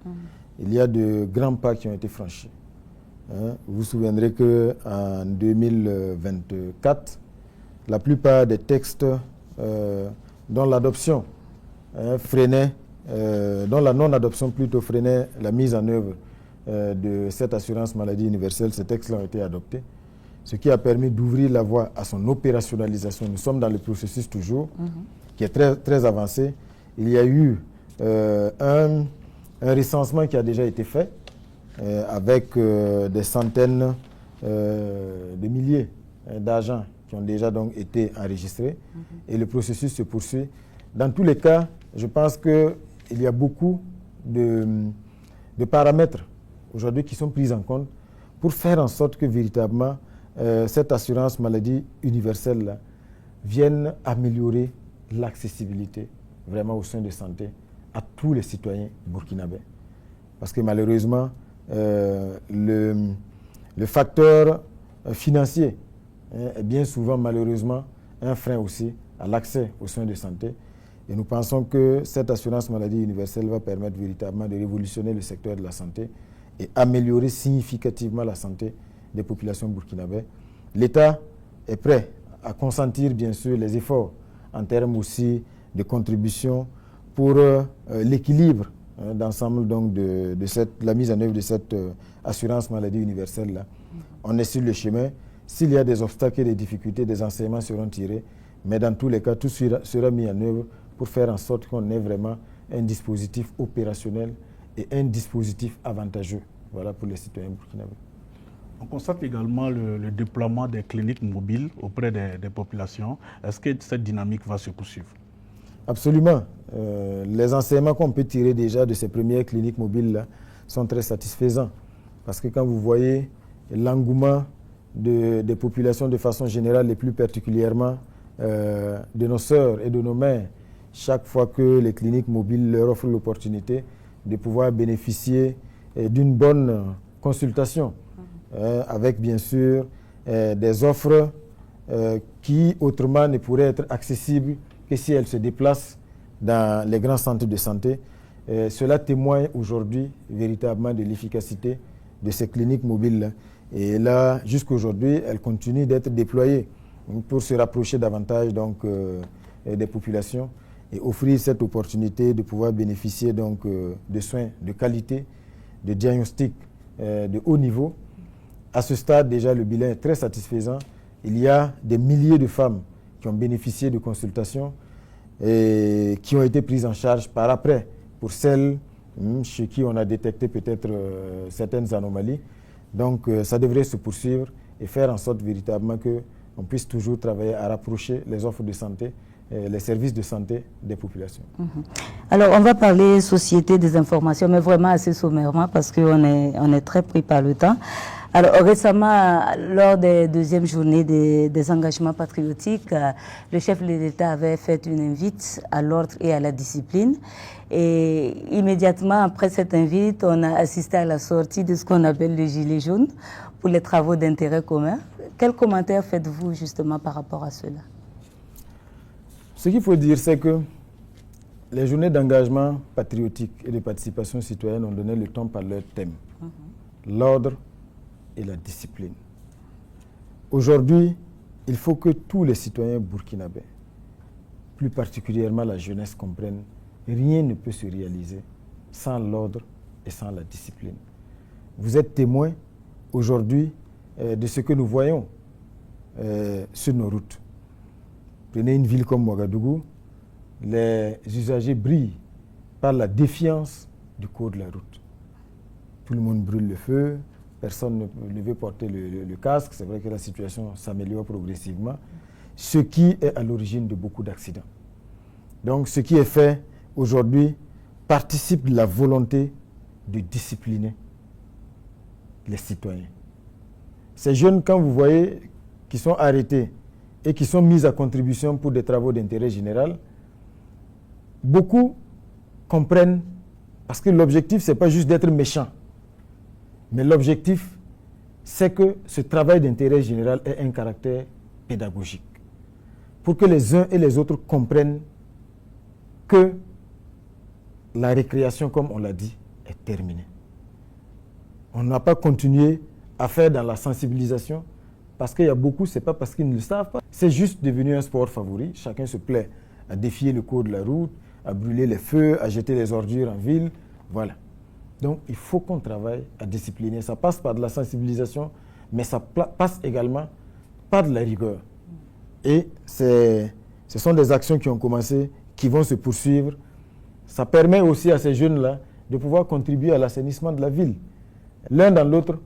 il y a de grands pas qui ont été franchis. Vous vous souviendrez qu'en 2024, la plupart des textes dont l'adoption freinait, dont la non-adoption plutôt freinait la mise en œuvre de cette assurance maladie universelle, ces textes ont été adoptés, ce qui a permis d'ouvrir la voie à son opérationnalisation. Nous sommes dans le processus toujours, qui est très, très avancé. Il y a eu un recensement qui a déjà été fait, avec des centaines de milliers d'agents qui ont déjà donc été enregistrés et le processus se poursuit. Dans tous les cas, je pense qu'il y a beaucoup de paramètres aujourd'hui qui sont pris en compte pour faire en sorte que véritablement cette assurance maladie universelle là, vienne améliorer l'accessibilité vraiment aux soins de santé à tous les citoyens burkinabés. Parce que malheureusement, le facteur financier est bien souvent malheureusement un frein aussi à l'accès aux soins de santé. Et nous pensons que cette assurance maladie universelle va permettre véritablement de révolutionner le secteur de la santé et améliorer significativement la santé des populations burkinabées. L'État est prêt à consentir bien sûr les efforts en termes aussi de contribution pour l'équilibre d'ensemble donc de la mise en œuvre de cette assurance maladie universelle là. On est sur le chemin. S'il y a des obstacles et des difficultés, des enseignements seront tirés. Mais dans tous les cas, tout sera mis en œuvre pour faire en sorte qu'on ait vraiment un dispositif opérationnel et un dispositif avantageux, voilà, pour les citoyens burkinabés. On constate également le déploiement des cliniques mobiles auprès des populations. Est-ce que cette dynamique va se poursuivre? Absolument. Les enseignements qu'on peut tirer déjà de ces premières cliniques mobiles-là sont très satisfaisants. Parce que quand vous voyez l'engouement des populations de façon générale, et plus particulièrement de nos sœurs et de nos mères, chaque fois que les cliniques mobiles leur offrent l'opportunité de pouvoir bénéficier d'une bonne consultation, avec bien sûr des offres qui autrement ne pourraient être accessibles que si elles se déplacent dans les grands centres de santé. Cela témoigne aujourd'hui véritablement de l'efficacité de ces cliniques mobiles. Et là, jusqu'à aujourd'hui, elles continuent d'être déployées pour se rapprocher davantage donc, des populations et offrir cette opportunité de pouvoir bénéficier donc, de soins de qualité, de diagnostics de haut niveau. À ce stade, déjà, le bilan est très satisfaisant. Il y a des milliers de femmes qui ont bénéficié de consultations et qui ont été prises en charge par après pour celles chez qui on a détecté peut-être certaines anomalies. Donc ça devrait se poursuivre et faire en sorte véritablement qu'on puisse toujours travailler à rapprocher les offres de santé, les services de santé des populations. Alors on va parler société des informations, mais vraiment assez sommairement parce qu'on est très pris par le temps. Alors récemment, lors des deuxièmes journées des engagements patriotiques, le chef de l'État avait fait une invite à l'ordre et à la discipline. Et immédiatement après cette invite, on a assisté à la sortie de ce qu'on appelle le gilet jaune pour les travaux d'intérêt commun. Quel commentaire faites-vous justement par rapport à cela? Ce qu'il faut dire, c'est que les journées d'engagement patriotique et de participation citoyenne ont donné le temps par leur thème. L'ordre et la discipline. Aujourd'hui, il faut que tous les citoyens burkinabés, plus particulièrement la jeunesse, comprennent que rien ne peut se réaliser sans l'ordre et sans la discipline. Vous êtes témoins aujourd'hui de ce que nous voyons sur nos routes. Prenez une ville comme Ouagadougou, les usagers brillent par la défiance du code de la route. tout le monde brûle le feu, personne ne veut porter le casque. C'est vrai que la situation s'améliore progressivement, ce qui est à l'origine de beaucoup d'accidents. Donc ce qui est fait aujourd'hui participe de la volonté de discipliner les citoyens. Ces jeunes, quand vous voyez, qui sont arrêtés et qui sont mis à contribution pour des travaux d'intérêt général, beaucoup comprennent, parce que l'objectif, ce n'est pas juste d'être méchant, mais l'objectif, c'est que ce travail d'intérêt général ait un caractère pédagogique, pour que les uns et les autres comprennent que la récréation, comme on l'a dit, est terminée. On n'a pas continué à faire dans la sensibilisation, parce qu'il y a beaucoup, ce n'est pas parce qu'ils ne le savent pas. C'est juste devenu un sport favori. Chacun se plaît à défier le code de la route, à brûler les feux, à jeter les ordures en ville. Voilà. Donc, il faut qu'on travaille à discipliner. Ça passe par de la sensibilisation, mais ça passe également par de la rigueur. Et ce sont des actions qui ont commencé, qui vont se poursuivre. Ça permet aussi à ces jeunes-là de pouvoir contribuer à l'assainissement de la ville. L'un dans l'autre,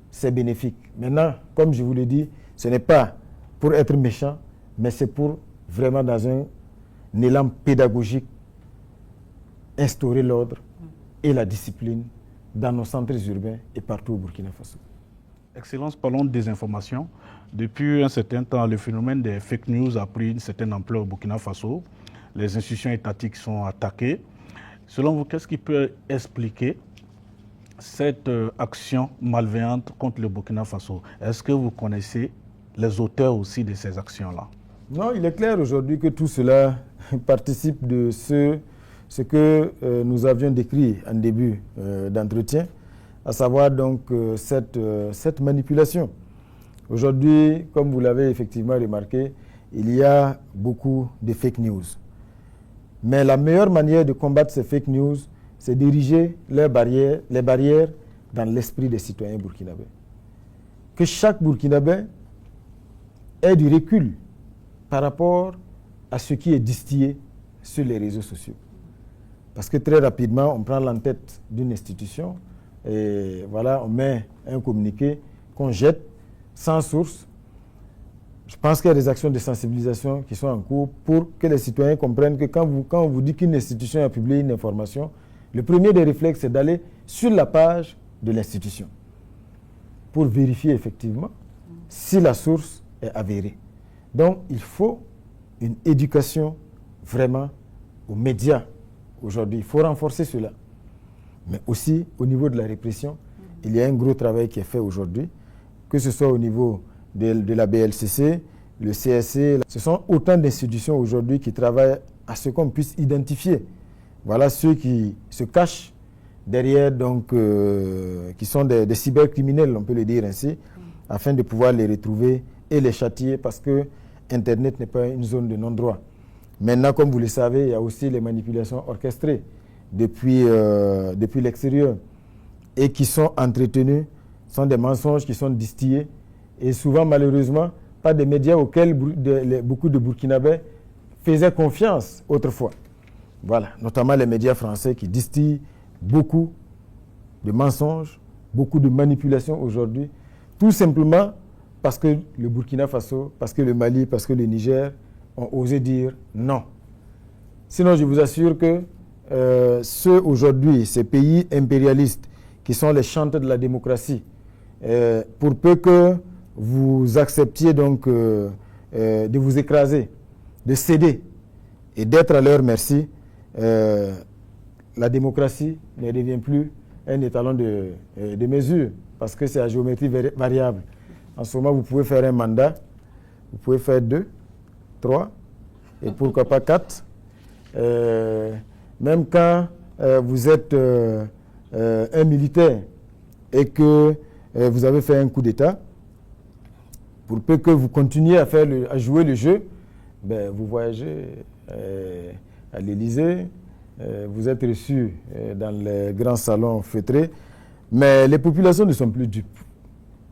c'est bénéfique. Maintenant, comme je vous l'ai dit, ce n'est pas pour être méchant, mais c'est pour vraiment, dans un élan pédagogique, instaurer l'ordre et la discipline dans nos centres urbains et partout au Burkina Faso. Excellence, parlons de désinformation. Depuis un certain temps, le phénomène des fake news a pris une certaine ampleur au Burkina Faso. Les institutions étatiques sont attaquées. Selon vous, qu'est-ce qui peut expliquer cette action malveillante contre le Burkina Faso? Est-ce que vous connaissez les auteurs aussi de ces actions-là? Non, il est clair aujourd'hui que tout cela participe de ce que nous avions décrit en début d'entretien, à savoir donc cette manipulation. Aujourd'hui, comme vous l'avez effectivement remarqué, il y a beaucoup de fake news. Mais la meilleure manière de combattre ces fake news, c'est d'ériger les barrières dans l'esprit des citoyens burkinabés. Que chaque Burkinabé ait du recul par rapport à ce qui est distillé sur les réseaux sociaux. Parce que très rapidement, on prend l'entête d'une institution et voilà, on met un communiqué qu'on jette sans source. Je pense qu'il y a des actions de sensibilisation qui sont en cours pour que les citoyens comprennent que quand on vous dit qu'une institution a publié une information, le premier des réflexes, c'est d'aller sur la page de l'institution pour vérifier effectivement si la source est avérée. Donc, il faut une éducation vraiment aux médias aujourd'hui. Il faut renforcer cela. Mais aussi, au niveau de la répression, il y a un gros travail qui est fait aujourd'hui, que ce soit au niveau de la BLCC, le CSC. Ce sont autant d'institutions aujourd'hui qui travaillent à ce qu'on puisse identifier. Voilà ceux qui se cachent derrière, donc, qui sont des cybercriminels, on peut le dire ainsi, afin de pouvoir les retrouver et les châtier, parce que Internet n'est pas une zone de non-droit. Maintenant, comme vous le savez, il y a aussi les manipulations orchestrées depuis l'extérieur et qui sont entretenues, sont des mensonges qui sont distillés et souvent, malheureusement, pas des médias auxquels beaucoup de Burkinabés faisaient confiance autrefois. Voilà, notamment les médias français qui distillent beaucoup de mensonges, beaucoup de manipulations aujourd'hui, tout simplement parce que le Burkina Faso, parce que le Mali, parce que le Niger ont osé dire non. Sinon, je vous assure que ceux aujourd'hui, ces pays impérialistes qui sont les chantres de la démocratie, pour peu que vous acceptiez donc de vous écraser, de céder et d'être à leur merci, la démocratie ne devient plus un étalon de mesure parce que c'est à géométrie variable. En ce moment, vous pouvez faire un mandat, vous pouvez faire 2, 3 et pourquoi pas 4. Même quand vous êtes un militaire et que vous avez fait un coup d'État, pour peu que vous continuiez à jouer le jeu, ben, vous voyagez à l'Élysée, vous êtes reçu dans les grands salons feutrés, mais les populations ne sont plus dupes.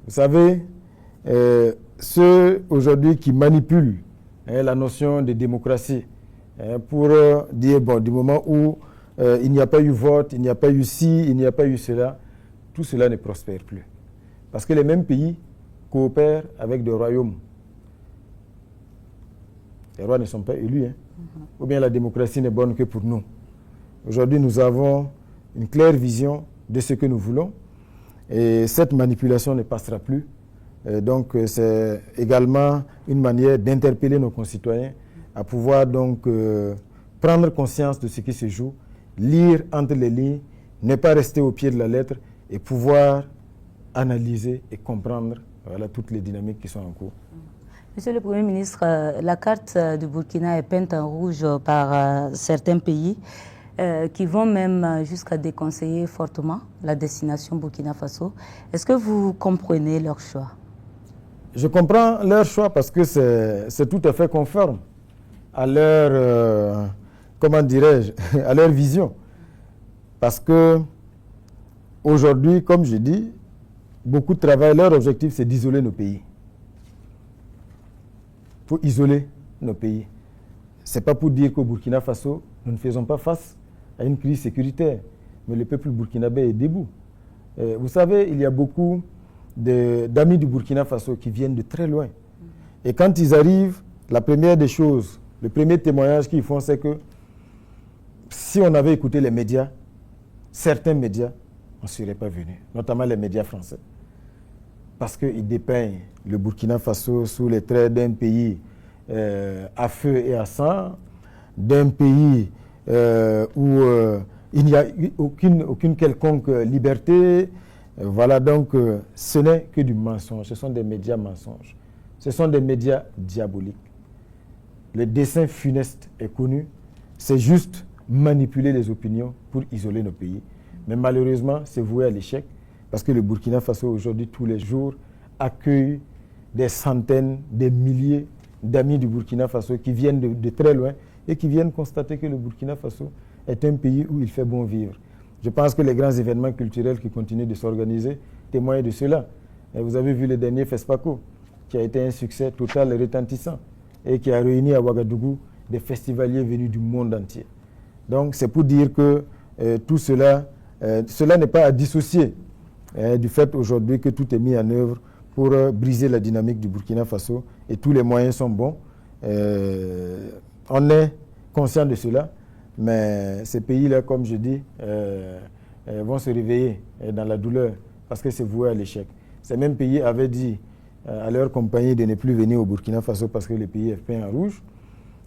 Vous savez, ceux aujourd'hui qui manipulent la notion de démocratie pour dire, bon, du moment où il n'y a pas eu vote, il n'y a pas eu ci, il n'y a pas eu cela, tout cela ne prospère plus. Parce que les mêmes pays coopèrent avec des royaumes. Les rois ne sont pas élus, ou bien la démocratie n'est bonne que pour nous. Aujourd'hui, nous avons une claire vision de ce que nous voulons et cette manipulation ne passera plus. Donc, c'est également une manière d'interpeller nos concitoyens à pouvoir donc prendre conscience de ce qui se joue, lire entre les lignes, ne pas rester au pied de la lettre et pouvoir analyser et comprendre toutes les dynamiques qui sont en cours. Monsieur le Premier ministre, la carte du Burkina est peinte en rouge par certains pays qui vont même jusqu'à déconseiller fortement la destination Burkina Faso. Est-ce que vous comprenez leur choix? Je comprends leur choix parce que c'est tout à fait conforme à leur, comment dirais-je, à leur vision. Parce que aujourd'hui, comme je dis, beaucoup de travail, leur objectif c'est d'isoler nos pays. Il faut isoler nos pays. Ce n'est pas pour dire qu'au Burkina Faso, nous ne faisons pas face à une crise sécuritaire, mais le peuple burkinabé est debout. Vous savez, il y a beaucoup d'amis du Burkina Faso qui viennent de très loin. Et quand ils arrivent, la première des choses, le premier témoignage qu'ils font, c'est que si on avait écouté les médias, certains médias, on ne serait pas venus, notamment les médias français. Parce qu'ils dépeignent le Burkina Faso sous les traits d'un pays à feu et à sang, d'un pays où il n'y a aucune quelconque liberté. Voilà, donc ce n'est que du mensonge, ce sont des médias mensonges, ce sont des médias diaboliques. Le dessein funeste est connu, c'est juste manipuler les opinions pour isoler nos pays. Mais malheureusement, c'est voué à l'échec. Parce que le Burkina Faso, aujourd'hui, tous les jours, accueille des centaines, des milliers d'amis du Burkina Faso qui viennent de très loin et qui viennent constater que le Burkina Faso est un pays où il fait bon vivre. Je pense que les grands événements culturels qui continuent de s'organiser témoignent de cela. Et vous avez vu le dernier FESPACO, qui a été un succès total et retentissant et qui a réuni à Ouagadougou des festivaliers venus du monde entier. Donc, c'est pour dire que tout cela, cela n'est pas à dissocier du fait aujourd'hui que tout est mis en œuvre pour briser la dynamique du Burkina Faso et tous les moyens sont bons. On est conscient de cela, mais ces pays-là, comme je dis, vont se réveiller dans la douleur parce que c'est voué à l'échec. Ces mêmes pays avaient dit à leur compagnie de ne plus venir au Burkina Faso parce que le pays est peint en rouge.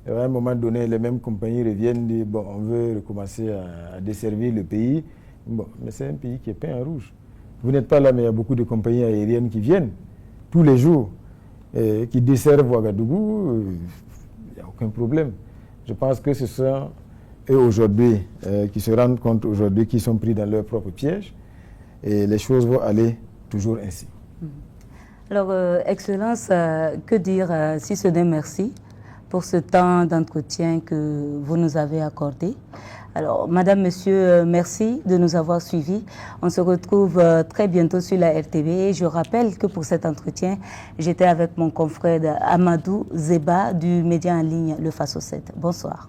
Et à un moment donné, les mêmes compagnies reviennent dire bon, on veut recommencer à desservir le pays. Bon, mais c'est un pays qui est peint en rouge. Vous n'êtes pas là, mais il y a beaucoup de compagnies aériennes qui viennent tous les jours, qui desservent Ouagadougou. Il n'y a aucun problème. Je pense que ce sont eux aujourd'hui qui se rendent compte aujourd'hui qu'ils sont pris dans leur propre piège et les choses vont aller toujours ainsi. Alors, Excellence, que dire si ce n'est merci pour ce temps d'entretien que vous nous avez accordé. Alors, Madame, Monsieur, merci de nous avoir suivis. On se retrouve très bientôt sur la RTV. Je rappelle que pour cet entretien, j'étais avec mon confrère Amadou Zeba du média en ligne Le Faso 7. Bonsoir.